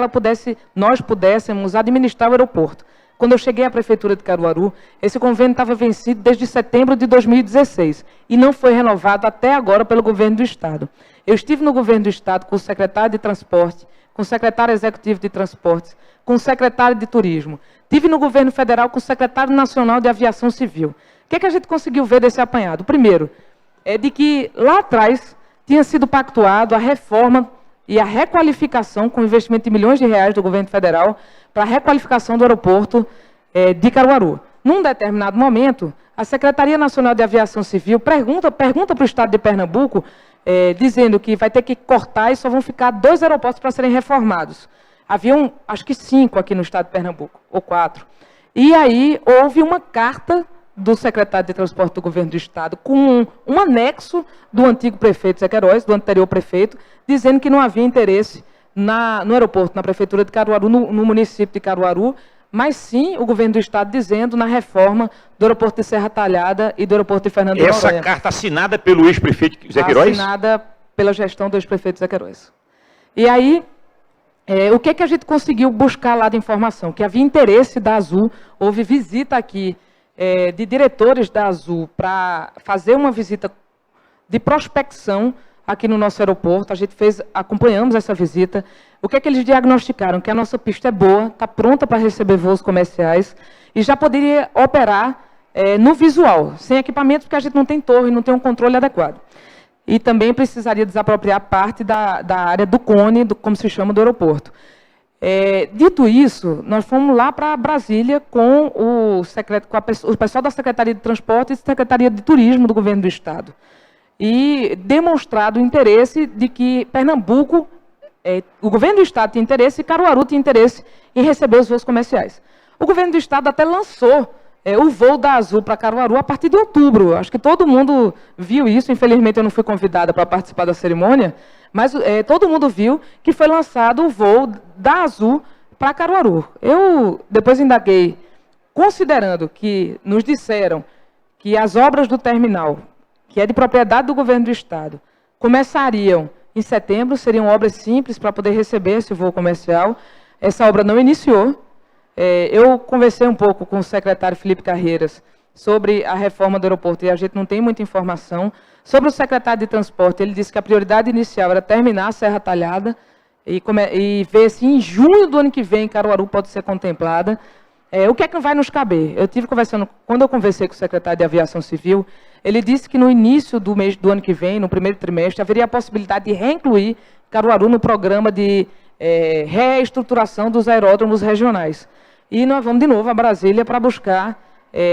nós pudéssemos administrar o aeroporto. Quando eu cheguei à prefeitura de Caruaru, esse convênio estava vencido desde setembro de 2016 e não foi renovado até agora pelo governo do estado. Eu estive no governo do estado com o secretário de Transporte, com o secretário executivo de Transportes, com o secretário de Turismo. Estive no governo federal com o secretário nacional de Aviação Civil. O que a gente conseguiu ver desse apanhado? Primeiro, é de que lá atrás tinha sido pactuado a reforma e a requalificação com investimento de milhões de reais do governo federal para a requalificação do aeroporto de Caruaru. Num determinado momento, a Secretaria Nacional de Aviação Civil pergunta para o estado de Pernambuco, dizendo que vai ter que cortar e só vão ficar 2 aeroportos para serem reformados. Haviam, acho que 5 aqui no estado de Pernambuco, ou 4. E aí houve uma carta do secretário de Transporte do governo do estado, com um anexo do antigo prefeito Zé Queiroz, do anterior prefeito, dizendo que não havia interesse no aeroporto, na Prefeitura de Caruaru, no município de Caruaru, mas sim o governo do Estado dizendo na reforma do aeroporto de Serra Talhada e do aeroporto de Fernando de Noronha. Essa carta assinada pelo ex-prefeito Zé Queiroz? Assinada pela gestão do ex-prefeito Zé Queiroz. E aí, o que a gente conseguiu buscar lá de informação? Que havia interesse da Azul, houve visita aqui de diretores da Azul para fazer uma visita de prospecção aqui no nosso aeroporto. A gente acompanhamos essa visita. O que eles diagnosticaram? Que a nossa pista é boa, está pronta para receber voos comerciais e já poderia operar no visual, sem equipamento, porque a gente não tem torre, não tem um controle adequado. E também precisaria desapropriar parte da área do cone, como se chama, do aeroporto. Dito isso, nós fomos lá para Brasília com o pessoal da Secretaria de Transporte e Secretaria de Turismo do Governo do Estado. E demonstrado o interesse de que Pernambuco, o Governo do Estado tinha interesse e Caruaru tinha interesse em receber os voos comerciais. O Governo do Estado até lançou o voo da Azul para Caruaru a partir de outubro. Acho que todo mundo viu isso. Infelizmente, eu não fui convidada para participar da cerimônia, mas todo mundo viu que foi lançado o voo da Azul para Caruaru. Eu depois indaguei, considerando que nos disseram que as obras do terminal, que é de propriedade do Governo do Estado, começariam em setembro, seriam obras simples para poder receber esse voo comercial. Essa obra não iniciou. Eu conversei um pouco com o secretário Felipe Carreiras sobre a reforma do aeroporto e a gente não tem muita informação. Sobre o secretário de Transporte, ele disse que a prioridade inicial era terminar a Serra Talhada e ver se em junho do ano que vem Caruaru pode ser contemplada. O que é que não vai nos caber? Quando eu conversei com o secretário de Aviação Civil, ele disse que no início do ano que vem, no primeiro trimestre, haveria a possibilidade de reincluir Caruaru no programa de reestruturação dos aeródromos regionais. E nós vamos de novo a Brasília para buscar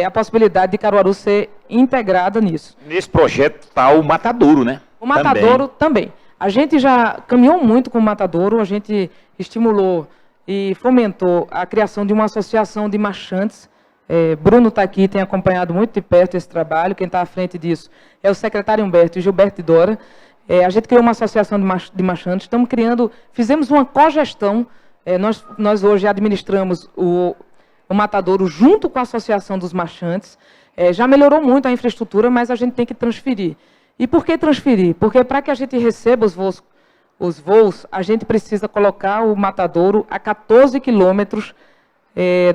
a possibilidade de Caruaru ser integrada nisso. Nesse projeto está o Matadouro, né? O Matadouro também. A gente já caminhou muito com o Matadouro, a gente estimulou e fomentou a criação de uma associação de marchantes. Bruno está aqui, tem acompanhado muito de perto esse trabalho. Quem está à frente disso é o secretário Humberto e Gilberto Dora. A gente criou uma associação de marchantes, fizemos uma cogestão. Nós hoje administramos o Matadouro junto com a Associação dos Marchantes. Já melhorou muito a infraestrutura, mas a gente tem que transferir. E por que transferir? Porque para que a gente receba os voos, a gente precisa colocar o Matadouro a 14 quilômetros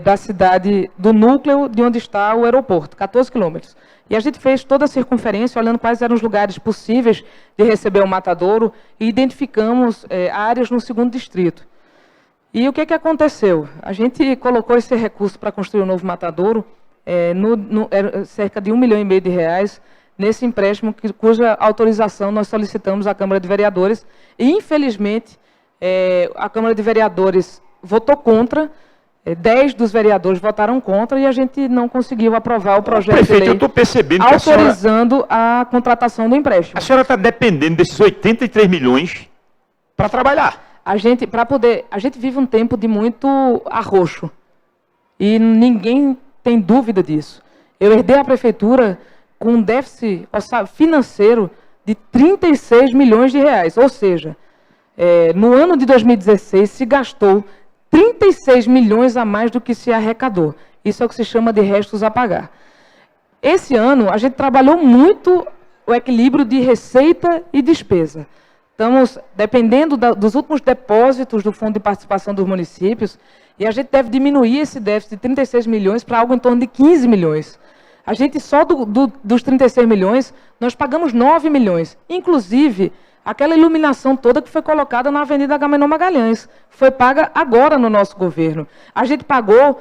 da cidade, do núcleo de onde está o aeroporto, 14 quilômetros. E a gente fez toda a circunferência, olhando quais eram os lugares possíveis de receber o Matadouro e identificamos áreas no 2º distrito. E o que aconteceu? A gente colocou esse recurso para construir o novo Matadouro, cerca de R$1,5 milhão, nesse empréstimo cuja autorização nós solicitamos à Câmara de Vereadores. E, infelizmente, a Câmara de Vereadores votou contra, 10 dos vereadores votaram contra e a gente não conseguiu aprovar o projeto Prefeito, de lei eu estou percebendo autorizando a contratação do empréstimo. A senhora está dependendo desses 83 milhões para trabalhar. A gente vive um tempo de muito arroxo e ninguém tem dúvida disso. Eu herdei a prefeitura com um déficit financeiro de 36 milhões de reais, ou seja, no ano de 2016 se gastou 36 milhões a mais do que se arrecadou. Isso é o que se chama de restos a pagar. Esse ano a gente trabalhou muito o equilíbrio de receita e despesa. Estamos dependendo dos últimos depósitos do Fundo de Participação dos Municípios e a gente deve diminuir esse déficit de 36 milhões para algo em torno de 15 milhões. A gente só dos 36 milhões, nós pagamos 9 milhões. Inclusive, aquela iluminação toda que foi colocada na Avenida Agamenon Magalhães, foi paga agora no nosso governo. A gente pagou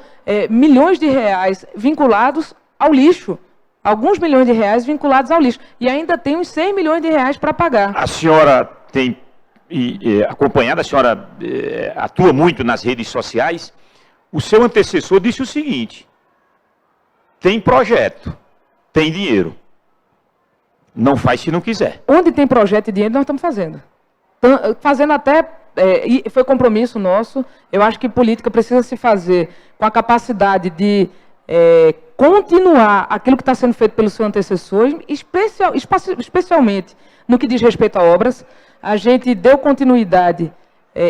milhões de reais vinculados ao lixo. Alguns milhões de reais vinculados ao lixo. E ainda tem uns 6 milhões de reais para pagar. A senhora tem acompanhado, a senhora atua muito nas redes sociais. O seu antecessor disse o seguinte: tem projeto, tem dinheiro. Não faz se não quiser. Onde tem projeto e dinheiro, nós estamos fazendo. Fazendo até, e foi compromisso nosso, eu acho que política precisa se fazer com a capacidade de continuar aquilo que está sendo feito pelo seu antecessor, especialmente no que diz respeito a obras. A gente deu continuidade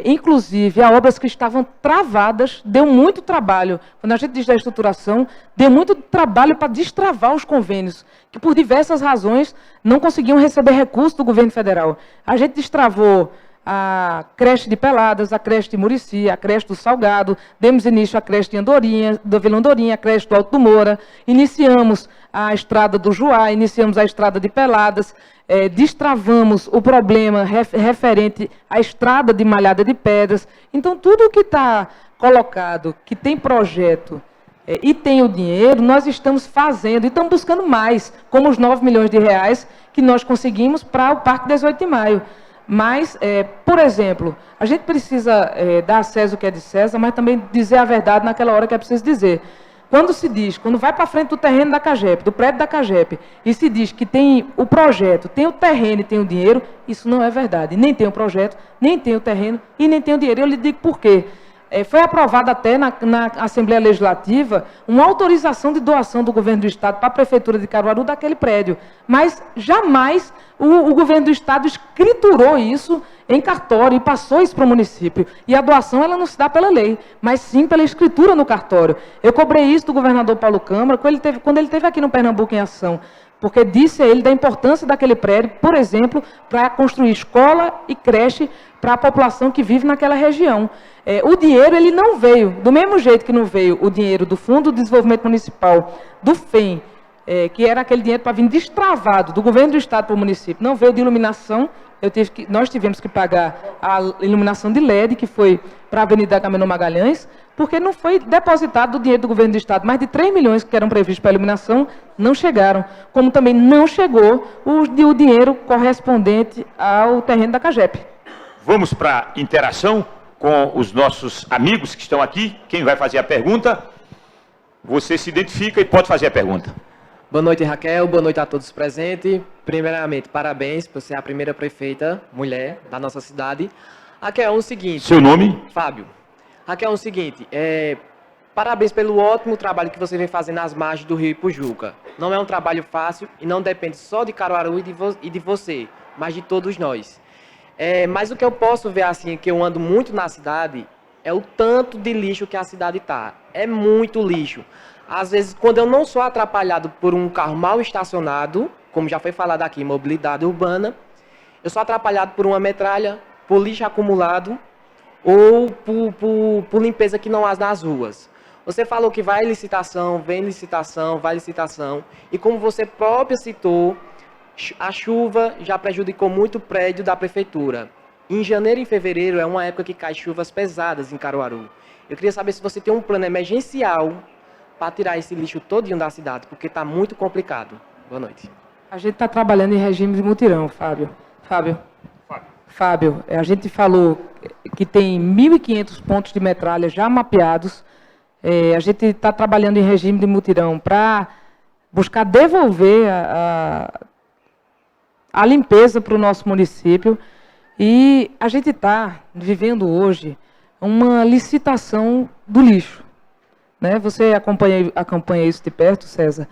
inclusive, há obras que estavam travadas, deu muito trabalho. Quando a gente diz da estruturação, deu muito trabalho para destravar os convênios, que por diversas razões não conseguiam receber recursos do governo federal. A gente destravou a creche de Peladas, a creche de Murici, a creche do Salgado, demos início à creche de Andorinha, da Vila Andorinha, a creche do Alto do Moura, iniciamos a estrada do Juá, iniciamos a estrada de Peladas, destravamos o problema referente à estrada de Malhada de Pedras. Então, tudo que está colocado, que tem projeto e tem o dinheiro, nós estamos fazendo e estamos buscando mais, como os 9 milhões de reais que nós conseguimos para o Parque 18 de Maio. Mas, por exemplo, a gente precisa dar a César o que é de César, mas também dizer a verdade naquela hora que é preciso dizer. Quando se diz, quando vai para frente do terreno da CAGEP, do prédio da CAGEP, e se diz que tem o projeto, tem o terreno e tem o dinheiro, isso não é verdade. Nem tem o projeto, nem tem o terreno e nem tem o dinheiro. Eu lhe digo por quê. Foi aprovada até na Assembleia Legislativa uma autorização de doação do governo do Estado para a Prefeitura de Caruaru daquele prédio. Mas jamais o governo do Estado escriturou isso em cartório e passou isso para o município. E a doação ela não se dá pela lei, mas sim pela escritura no cartório. Eu cobrei isso do governador Paulo Câmara quando ele esteve aqui no Pernambuco em ação, porque disse a ele da importância daquele prédio, por exemplo, para construir escola e creche para a população que vive naquela região. O dinheiro ele não veio, do mesmo jeito que não veio o dinheiro do Fundo de Desenvolvimento Municipal, do FEM, que era aquele dinheiro para vir destravado do governo do Estado para o município, não veio de iluminação. Nós tivemos que pagar a iluminação de LED, que foi para a Avenida Agamenon Magalhães, porque não foi depositado o dinheiro do governo do Estado. Mais de 3 milhões que eram previstos para a iluminação não chegaram, como também não chegou o dinheiro correspondente ao terreno da CAGEP. Vamos para a interação com os nossos amigos que estão aqui. Quem vai fazer a pergunta? Você se identifica e pode fazer a pergunta. Boa noite, Raquel. Boa noite a todos presentes. Primeiramente, parabéns por ser a primeira prefeita mulher da nossa cidade. Raquel, é o seguinte... Seu nome? Fábio. Raquel, é o seguinte, parabéns pelo ótimo trabalho que você vem fazendo nas margens do Rio Ipujuca. Não é um trabalho fácil e não depende só de Caruaru e de você, mas de todos nós. Mas o que eu posso ver, assim, que eu ando muito na cidade, é o tanto de lixo que a cidade está. É muito lixo. Às vezes, quando eu não sou atrapalhado por um carro mal estacionado, como já foi falado aqui, mobilidade urbana, eu sou atrapalhado por uma metralha, por lixo acumulado ou por limpeza que não há nas ruas. Você falou que vai licitação, vem licitação, vai licitação, e como você própria citou, a chuva já prejudicou muito o prédio da prefeitura. Em janeiro e fevereiro é uma época que cai chuvas pesadas em Caruaru. Eu queria saber se você tem um plano emergencial para tirar esse lixo todinho da cidade, porque está muito complicado. Boa noite. A gente está trabalhando em regime de mutirão, Fábio. Fábio, a gente falou que tem 1.500 pontos de metralha já mapeados. A gente está trabalhando em regime de mutirão para buscar devolver a limpeza para o nosso município. E a gente está vivendo hoje uma licitação do lixo. Né? Você acompanha isso de perto, César?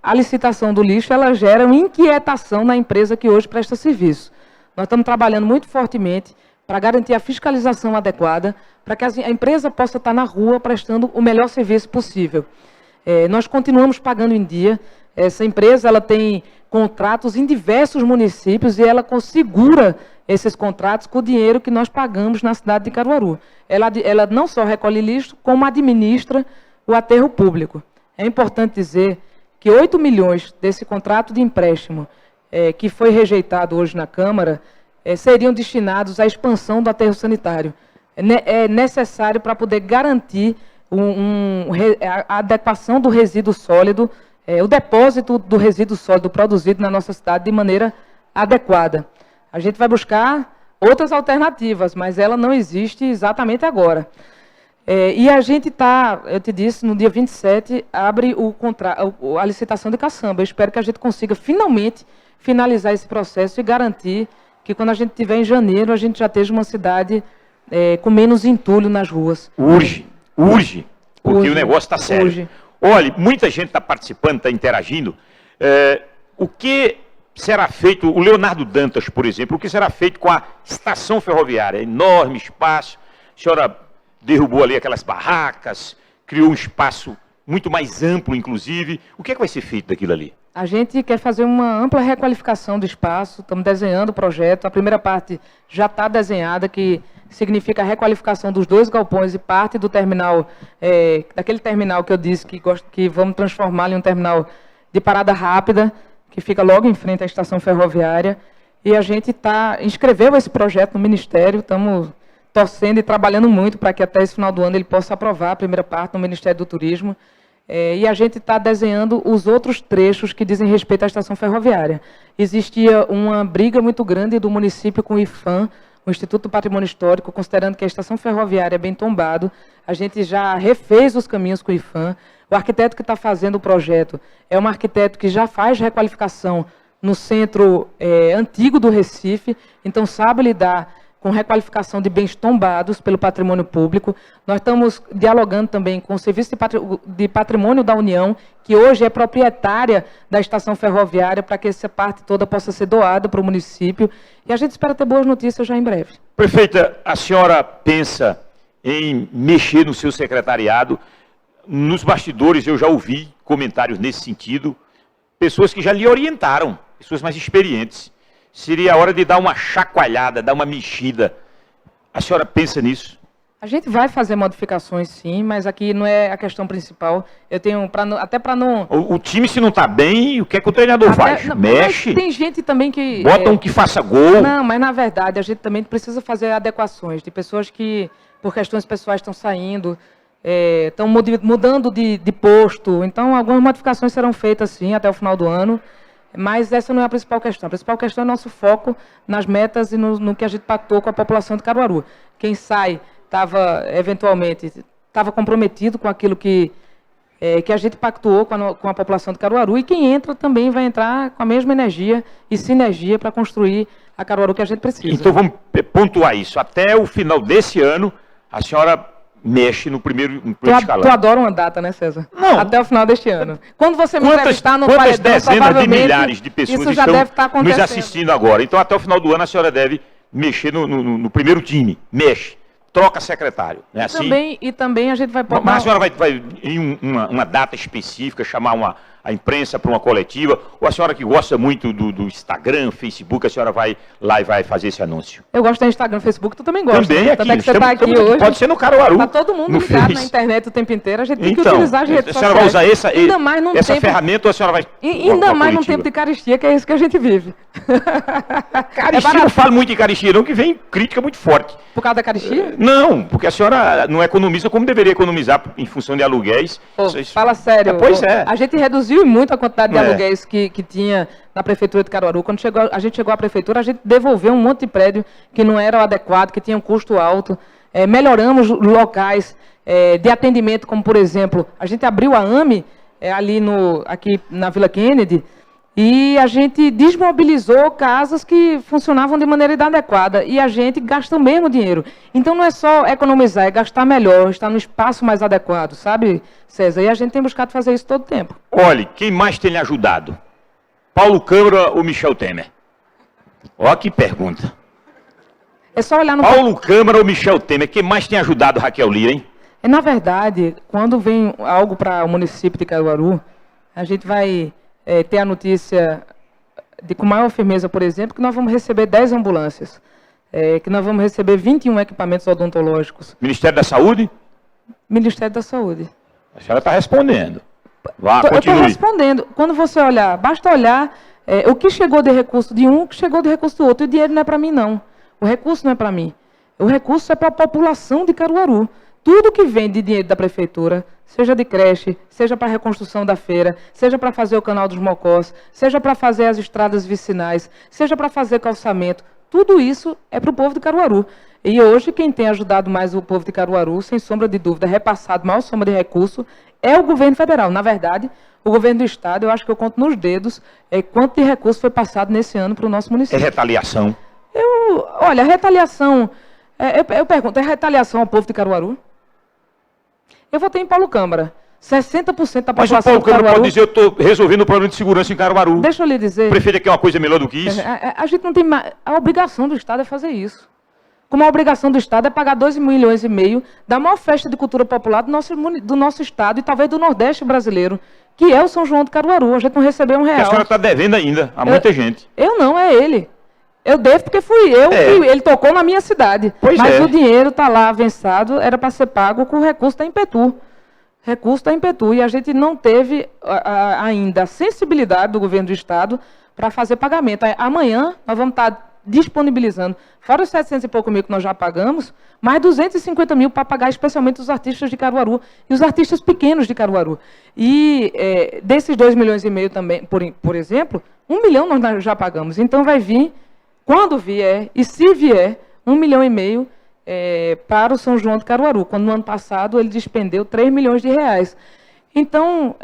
A licitação do lixo ela gera uma inquietação na empresa que hoje presta serviço. Nós estamos trabalhando muito fortemente para garantir a fiscalização adequada, para que a empresa possa estar na rua prestando o melhor serviço possível. Nós continuamos pagando em dia. Essa empresa ela tem contratos em diversos municípios e ela segura esses contratos com o dinheiro que nós pagamos na cidade de Caruaru. Ela não só recolhe lixo, como administra o aterro público. É importante dizer que 8 milhões desse contrato de empréstimo que foi rejeitado hoje na Câmara seriam destinados à expansão do aterro sanitário. É necessário para poder garantir a adequação do resíduo sólido, o depósito do resíduo sólido produzido na nossa cidade de maneira adequada. A gente vai buscar outras alternativas, mas ela não existe exatamente agora. E a gente está, eu te disse, no dia 27, abre a licitação de caçamba. Eu espero que a gente consiga finalmente finalizar esse processo e garantir que quando a gente estiver em janeiro, a gente já esteja uma cidade com menos entulho nas ruas. Urge, porque o negócio está sério. Olha, muita gente está participando, está interagindo. O que será feito, o Leonardo Dantas, por exemplo, o que será feito com a estação ferroviária? Enorme espaço, a senhora derrubou ali aquelas barracas, criou um espaço muito mais amplo, inclusive. O que é que vai ser feito daquilo ali? A gente quer fazer uma ampla requalificação do espaço, estamos desenhando o projeto. A primeira parte já está desenhada, que significa a requalificação dos 2 galpões e parte do terminal, daquele terminal que eu disse que vamos transformar em um terminal de parada rápida, que fica logo em frente à estação ferroviária. E a gente inscreveu esse projeto no Ministério, estamos torcendo e trabalhando muito para que até esse final do ano ele possa aprovar a primeira parte no Ministério do Turismo. E a gente está desenhando os outros trechos que dizem respeito à estação ferroviária. Existia uma briga muito grande do município com o IPHAN, o Instituto do Patrimônio Histórico, considerando que a estação ferroviária é bem tombado. A gente já refez os caminhos com o IPHAN. O arquiteto que está fazendo o projeto é um arquiteto que já faz requalificação no centro antigo do Recife, então sabe lidar com requalificação de bens tombados pelo patrimônio público. Nós estamos dialogando também com o Serviço de Patrimônio da União, que hoje é proprietária da estação ferroviária, para que essa parte toda possa ser doada para o município. E a gente espera ter boas notícias já em breve. Prefeita, a senhora pensa em mexer no seu secretariado? Nos bastidores eu já ouvi comentários nesse sentido, pessoas que já lhe orientaram, pessoas mais experientes. Seria a hora de dar uma chacoalhada, dar uma mexida. A senhora pensa nisso? A gente vai fazer modificações, sim, mas aqui não é a questão principal. Eu tenho, até para não... O time, se não está bem, o que é que o treinador faz? Não, mexe? Tem gente também que... Bota um que faça gol. Não, mas na verdade a gente também precisa fazer adequações. De pessoas que, por questões pessoais, estão saindo, estão mudando de posto. Então, algumas modificações serão feitas, sim, até o final do ano. Mas essa não é a principal questão. A principal questão é nosso foco nas metas e no que a gente pactou com a população de Caruaru. Quem sai estava comprometido com aquilo que a gente pactuou com a população de Caruaru, e quem entra também vai entrar com a mesma energia e sinergia para construir a Caruaru que a gente precisa. Então vamos pontuar isso. Até o final desse ano, a senhora mexe no primeiro escalão. Tu adora uma data, né, César? Não. Até o final deste ano. Quando você me Quantas entrevistar no dezenas paredão, de milhares de pessoas isso já estão deve estar nos acontecendo. assistindo agora. Então, até o final do ano, a senhora deve mexer no primeiro time. Mexe. Troca secretário. Não é assim? E também a gente vai... Mas a senhora vai em uma data específica, chamar a imprensa para uma coletiva, ou a senhora que gosta muito do Instagram, Facebook, a senhora vai lá e vai fazer esse anúncio? Eu gosto do Instagram, Facebook, tu também gosta. Também, né? aqui. Tanto é que você está aqui hoje. Pode ser no Caruaru. Está todo mundo ligado na internet o tempo inteiro, a gente tem que Então, utilizar as redes sociais. A senhora vai usar ainda mais num essa tempo, ferramenta, ou a senhora vai... Ainda mais num tempo de caristia, que é isso que a gente vive. Caristia, não falo muito de caristia não, que vem crítica muito forte. Por causa da caristia? Não, porque a senhora não economiza como deveria economizar em função de aluguéis. Pô, fala sério. Pois é. A gente reduziu muito a quantidade de aluguéis que tinha na Prefeitura de Caruaru. Quando a gente chegou à Prefeitura, a gente devolveu um monte de prédio que não era adequado, que tinha um custo alto. Melhoramos locais de atendimento, como, por exemplo, a gente abriu a AME aqui na Vila Kennedy, e a gente desmobilizou casas que funcionavam de maneira inadequada, e a gente gasta o mesmo dinheiro. Então não é só economizar, é gastar melhor, estar no espaço mais adequado, sabe, César? E a gente tem buscado fazer isso todo o tempo. Olhe, quem mais tem lhe ajudado? Paulo Câmara ou Michel Temer? Ó que pergunta. É só olhar no... Paulo Câmara ou Michel Temer? Quem mais tem ajudado Raquel Lira, hein? Na verdade, quando vem algo para o município de Caruaru, a gente vai ter a notícia com maior firmeza, por exemplo, que nós vamos receber 10 ambulâncias, que nós vamos receber 21 equipamentos odontológicos. Ministério da Saúde? Ministério da Saúde. A senhora está respondendo. Vá, continue. Eu estou respondendo. Quando você olhar, basta olhar o que chegou de recurso de um, o que chegou de recurso do outro. E o dinheiro não é para mim, não. O recurso não é para mim. O recurso é para a população de Caruaru. Tudo que vem de dinheiro da prefeitura, seja de creche, seja para a reconstrução da feira, seja para fazer o canal dos Mocós, seja para fazer as estradas vicinais, seja para fazer calçamento, tudo isso é para o povo de Caruaru. E hoje quem tem ajudado mais o povo de Caruaru, sem sombra de dúvida, repassado maior soma de recurso, é o governo federal. Na verdade, o governo do estado, eu acho que eu conto nos dedos quanto de recurso foi passado nesse ano para o nosso município. É retaliação? Olha, retaliação... Eu pergunto, é retaliação ao povo de Caruaru? Eu votei em Paulo Câmara. 60% da Mas o população Paulo de Câmara Caruaru... pode dizer, eu estou resolvendo o problema de segurança em Caruaru. Deixa eu lhe dizer... O prefeito quer uma coisa melhor do que isso? A gente não tem... A obrigação do Estado é fazer isso. Como a obrigação do Estado é pagar 2,5 milhões da maior festa de cultura popular do nosso Estado e talvez do Nordeste brasileiro, que é o São João de Caruaru. A gente não recebeu um Que a real. senhora está devendo ainda a muita gente. Eu não, é ele. Eu devo porque fui eu que ele tocou na minha cidade. Pois Mas é. o dinheiro está lá avançado, era para ser pago com recurso da Impetu. Recurso da Impetu. E a gente não teve ainda a sensibilidade do governo do Estado para fazer pagamento. Amanhã nós vamos estar disponibilizando, fora os 700 e pouco mil que nós já pagamos, mais 250 mil para pagar especialmente os artistas de Caruaru e os artistas pequenos de Caruaru. E desses 2,5 milhões também, por exemplo, 1 milhão nós já pagamos. Então vai vir, quando vier, e se vier, 1,5 milhão para o São João de Caruaru, quando no ano passado ele despendeu 3 milhões de reais. Então,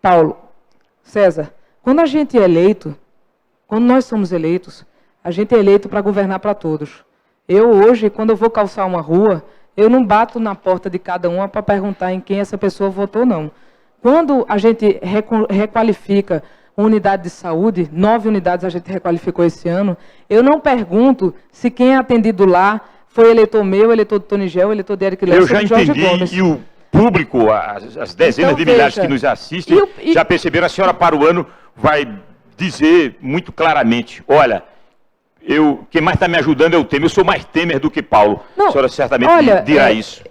Paulo, César, quando a gente é eleito, quando nós somos eleitos, a gente é eleito para governar para todos. Eu hoje, quando eu vou calçar uma rua, eu não bato na porta de cada uma para perguntar em quem essa pessoa votou, não. Quando a gente requalifica uma unidade de saúde, 9 unidades a gente requalificou esse ano, eu não pergunto se quem é atendido lá foi eleitor meu, eleitor do Tony Gel, eleitor de Eric Lessa, Eu já do Jorge entendi, Gomes. e o público, as dezenas Então, de milhares veja, que nos assistem, já perceberam, a senhora Paruano vai dizer muito claramente, olha, quem mais está me ajudando é o Temer, eu sou mais Temer do que Paulo. Não, A senhora certamente olha, dirá isso.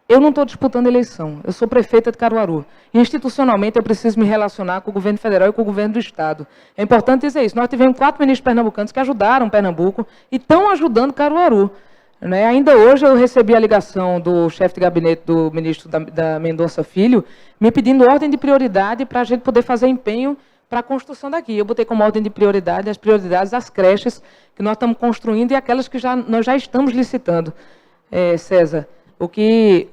Eu não estou disputando eleição, eu sou prefeita de Caruaru. Institucionalmente, eu preciso me relacionar com o governo federal e com o governo do Estado. É importante dizer isso. Nós tivemos 4 ministros pernambucanos que ajudaram Pernambuco e estão ajudando Caruaru. Né? Ainda hoje eu recebi a ligação do chefe de gabinete do ministro da Mendonça Filho, me pedindo ordem de prioridade para a gente poder fazer empenho para a construção daqui. Eu botei como ordem de prioridade as prioridades das creches que nós estamos construindo e aquelas que nós já estamos licitando. César, o que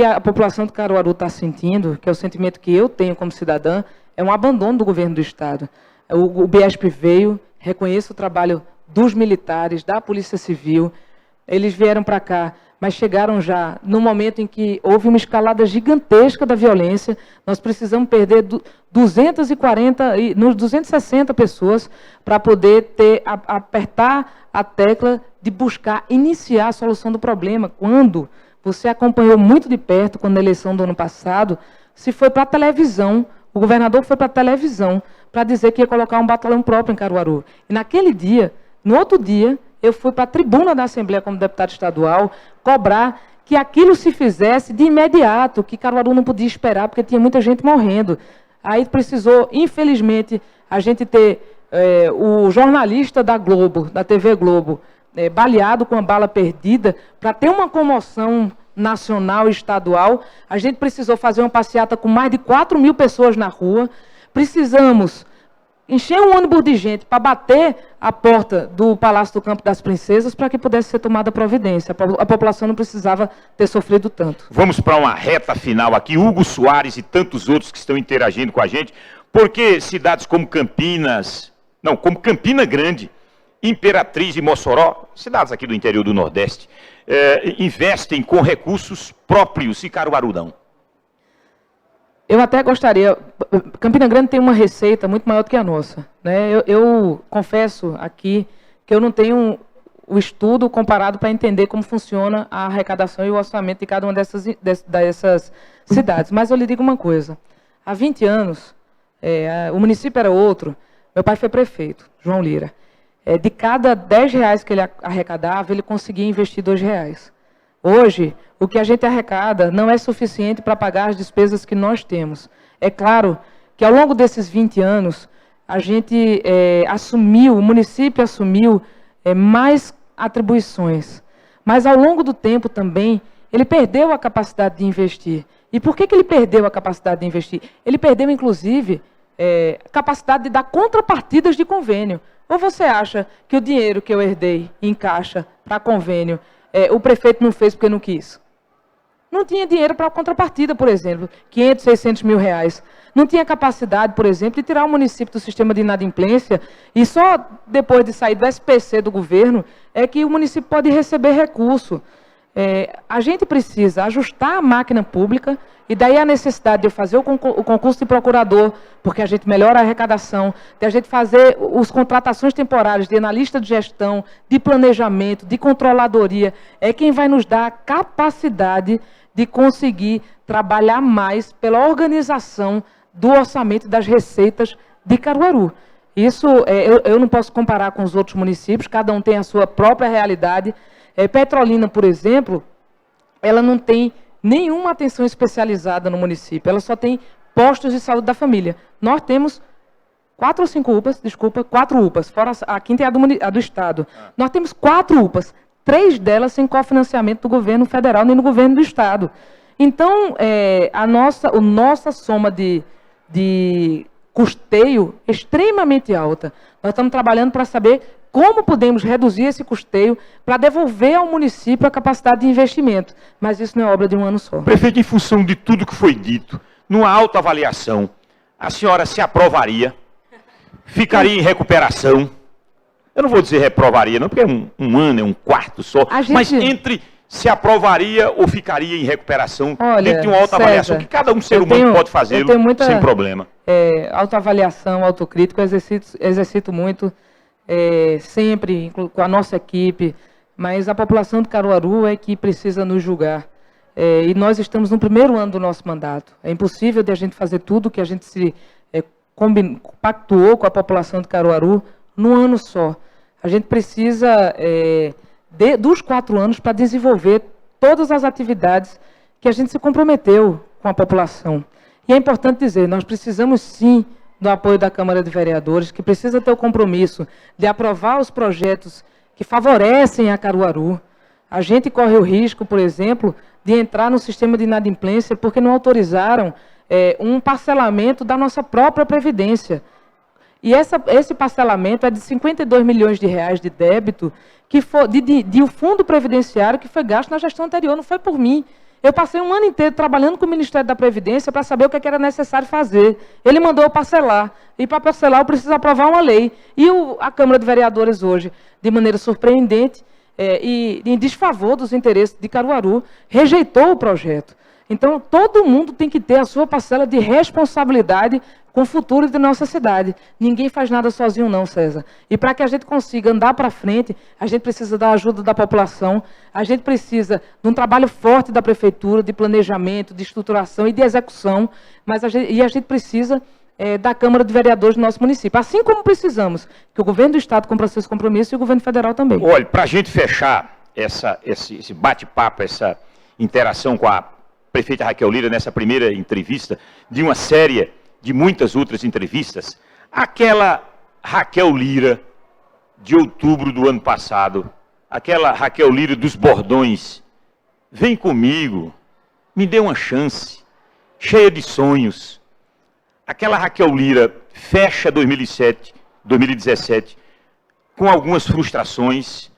a população de Caruaru está sentindo, que é o sentimento que eu tenho como cidadã, é um abandono do governo do Estado. O BIESP veio, reconheço o trabalho dos militares, da Polícia Civil, eles vieram para cá, mas chegaram já no momento em que houve uma escalada gigantesca da violência. Nós precisamos perder 260 pessoas para poder apertar a tecla de buscar iniciar a solução do problema. Quando você acompanhou muito de perto, quando na eleição do ano passado, se foi para a televisão, o governador foi para a televisão para dizer que ia colocar um batalhão próprio em Caruaru. E naquele dia, no outro dia, eu fui para a tribuna da Assembleia como deputado estadual cobrar que aquilo se fizesse de imediato, que Caruaru não podia esperar, porque tinha muita gente morrendo. Aí precisou, infelizmente, a gente ter o jornalista da Globo, da TV Globo, baleado com a bala perdida, para ter uma comoção nacional e estadual. A gente precisou fazer uma passeata com mais de 4 mil pessoas na rua. Precisamos encher um ônibus de gente para bater a porta do Palácio do Campo das Princesas para que pudesse ser tomada providência. A população não precisava ter sofrido tanto. Vamos para uma reta final aqui. Hugo Soares e tantos outros que estão interagindo com a gente. Porque cidades como como Campina Grande, Imperatriz e Mossoró, cidades aqui do interior do Nordeste, investem com recursos próprios e Caruaru não? Eu até gostaria... Campina Grande tem uma receita muito maior do que a nossa. Né? Eu confesso aqui que eu não tenho o estudo comparado para entender como funciona a arrecadação e o orçamento de cada uma dessas cidades. Mas eu lhe digo uma coisa. Há 20 anos, o município era outro. Meu pai foi prefeito, João Lira. De cada R$10 que ele arrecadava, ele conseguia investir R$2. Hoje, o que a gente arrecada não é suficiente para pagar as despesas que nós temos. É claro que ao longo desses 20 anos, a gente o município assumiu mais atribuições. Mas ao longo do tempo também, ele perdeu a capacidade de investir. E por que ele perdeu a capacidade de investir? Ele perdeu, inclusive, a capacidade de dar contrapartidas de convênio. Ou você acha que o dinheiro que eu herdei em caixa para convênio, o prefeito não fez porque não quis? Não tinha dinheiro para a contrapartida, por exemplo, 500, 600 mil reais. Não tinha capacidade, por exemplo, de tirar o município do sistema de inadimplência e só depois de sair do SPC do governo é que o município pode receber recurso. a gente precisa ajustar a máquina pública, e daí a necessidade de eu fazer o concurso de procurador, porque a gente melhora a arrecadação, de a gente fazer as contratações temporárias de analista de gestão, de planejamento, de controladoria, é quem vai nos dar a capacidade de conseguir trabalhar mais pela organização do orçamento das receitas de Caruaru. Isso, eu não posso comparar com os outros municípios, cada um tem a sua própria realidade. Petrolina, por exemplo, ela não tem nenhuma atenção especializada no município, ela só tem postos de saúde da família. Nós temos 4 ou 5 UPAs, desculpa, 4 UPAs, fora a quinta é a do Estado. Nós temos 4 UPAs, 3 delas sem cofinanciamento do governo federal nem do governo do Estado. Então, a nossa soma de custeio é extremamente alta. Nós estamos trabalhando para saber como podemos reduzir esse custeio para devolver ao município a capacidade de investimento. Mas isso não é obra de um ano só. Prefeito, em função de tudo que foi dito, numa autoavaliação, a senhora se aprovaria, ficaria em recuperação? Eu não vou dizer reprovaria, não, porque é um ano, é um quarto só. Mas entre se aprovaria ou ficaria em recuperação, dentro de uma autoavaliação, César, que cada ser humano pode fazê-lo sem problema. Autoavaliação, autocrítica, eu exercito muito, sempre com a nossa equipe, mas a população de Caruaru é que precisa nos julgar. E nós estamos no primeiro ano do nosso mandato. É impossível de a gente fazer tudo que a gente se pactuou com a população de Caruaru num ano só. A gente precisa dos 4 anos para desenvolver todas as atividades que a gente se comprometeu com a população. E é importante dizer, nós precisamos sim do apoio da Câmara de Vereadores, que precisa ter o compromisso de aprovar os projetos que favorecem a Caruaru. A gente corre o risco, por exemplo, de entrar no sistema de inadimplência porque não autorizaram um parcelamento da nossa própria Previdência. E esse parcelamento é de 52 milhões de reais de débito que foi de o fundo previdenciário que foi gasto na gestão anterior, não foi por mim. Eu passei um ano inteiro trabalhando com o Ministério da Previdência para saber o que era necessário fazer. Ele mandou eu parcelar. E para parcelar eu preciso aprovar uma lei. E a Câmara de Vereadores hoje, de maneira surpreendente e em desfavor dos interesses de Caruaru, rejeitou o projeto. Então, todo mundo tem que ter a sua parcela de responsabilidade com o futuro de nossa cidade. Ninguém faz nada sozinho não, César. E para que a gente consiga andar para frente, a gente precisa da ajuda da população, a gente precisa de um trabalho forte da Prefeitura, de planejamento, de estruturação e de execução, mas a gente precisa da Câmara de Vereadores do nosso município. Assim como precisamos que o governo do Estado cumpra seus compromissos e o governo federal também. Olha, para a gente fechar esse bate-papo, essa interação com a prefeita Raquel Lira nessa primeira entrevista, de uma série de muitas outras entrevistas, aquela Raquel Lira de outubro do ano passado, aquela Raquel Lira dos bordões, vem comigo, me dê uma chance, cheia de sonhos. Aquela Raquel Lira fecha 2017 com algumas frustrações,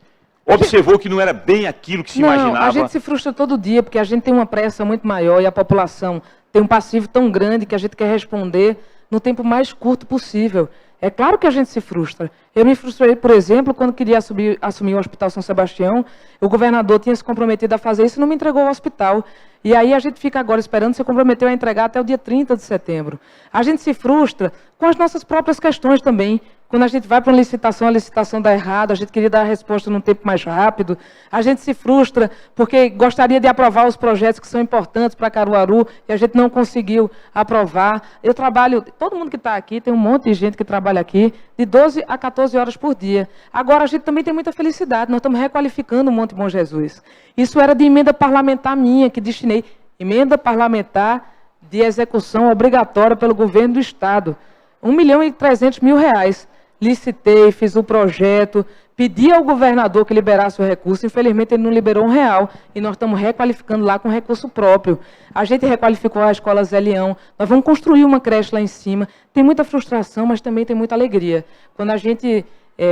observou que não era bem aquilo que se imaginava. A gente se frustra todo dia, porque a gente tem uma pressa muito maior e a população tem um passivo tão grande que a gente quer responder no tempo mais curto possível. É claro que a gente se frustra. Eu me frustrei, por exemplo, quando queria assumir o Hospital São Sebastião, o governador tinha se comprometido a fazer isso e não me entregou o hospital. E aí a gente fica agora esperando, se comprometeu a entregar até o dia 30 de setembro. A gente se frustra com as nossas próprias questões também. Quando a gente vai para uma licitação, a licitação dá errado, a gente queria dar a resposta num tempo mais rápido. A gente se frustra porque gostaria de aprovar os projetos que são importantes para Caruaru e a gente não conseguiu aprovar. Eu trabalho, todo mundo que está aqui, tem um monte de gente que trabalha aqui, de 12 a 14 horas por dia. Agora a gente também tem muita felicidade, nós estamos requalificando o Monte Bom Jesus. Isso era de emenda parlamentar minha, que destinei, emenda parlamentar de execução obrigatória pelo governo do Estado. R$1.300.000. Licitei, fiz o projeto, pedi ao governador que liberasse o recurso, infelizmente ele não liberou R$1 e nós estamos requalificando lá com recurso próprio. A gente requalificou a escola Zé Leão, nós vamos construir uma creche lá em cima. Tem muita frustração, mas também tem muita alegria. Quando a gente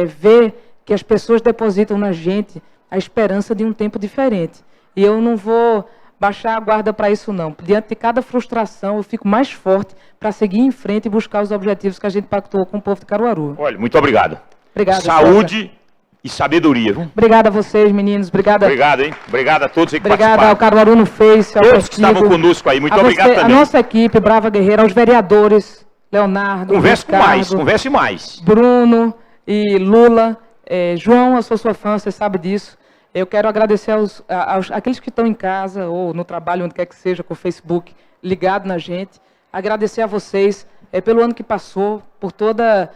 vê que as pessoas depositam na gente a esperança de um tempo diferente. E eu não vou baixar a guarda para isso não. Diante de cada frustração, eu fico mais forte para seguir em frente e buscar os objetivos que a gente pactuou com o povo de Caruaru. Olha, muito obrigado. Obrigada. Saúde e sabedoria. Viu? Obrigada a vocês, meninos. Obrigada. Obrigado, hein? Obrigado a todos que Obrigada participaram. ao Caruaru no Face, ao Todos que Partido, estavam conosco aí. Muito a obrigado você, também. A nossa equipe, Brava Guerreira, aos vereadores, Leonardo, Converse com Ricardo, mais, converse mais. Bruno e Lula. João, eu sou sua fã, você sabe disso. Eu quero agradecer àqueles que estão em casa ou no trabalho, onde quer que seja, com o Facebook ligado na gente. Agradecer a vocês pelo ano que passou, por toda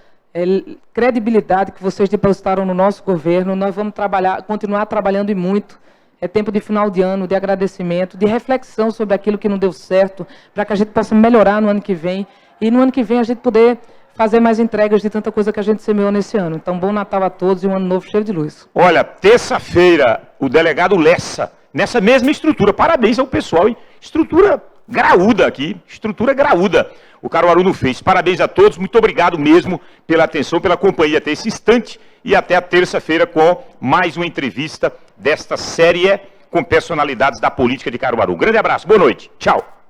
credibilidade que vocês depositaram no nosso governo. Nós vamos continuar trabalhando e muito. É tempo de final de ano, de agradecimento, de reflexão sobre aquilo que não deu certo, para que a gente possa melhorar no ano que vem. E no ano que vem a gente poder fazer mais entregas de tanta coisa que a gente semeou nesse ano. Então, bom Natal a todos e um ano novo cheio de luz. Olha, terça-feira, o delegado Lessa, nessa mesma estrutura, parabéns ao pessoal, hein? Estrutura graúda aqui, estrutura graúda. O Caruaru no Face. Parabéns a todos, muito obrigado mesmo pela atenção, pela companhia até esse instante e até a terça-feira com mais uma entrevista desta série com personalidades da política de Caruaru. Grande abraço, boa noite, tchau.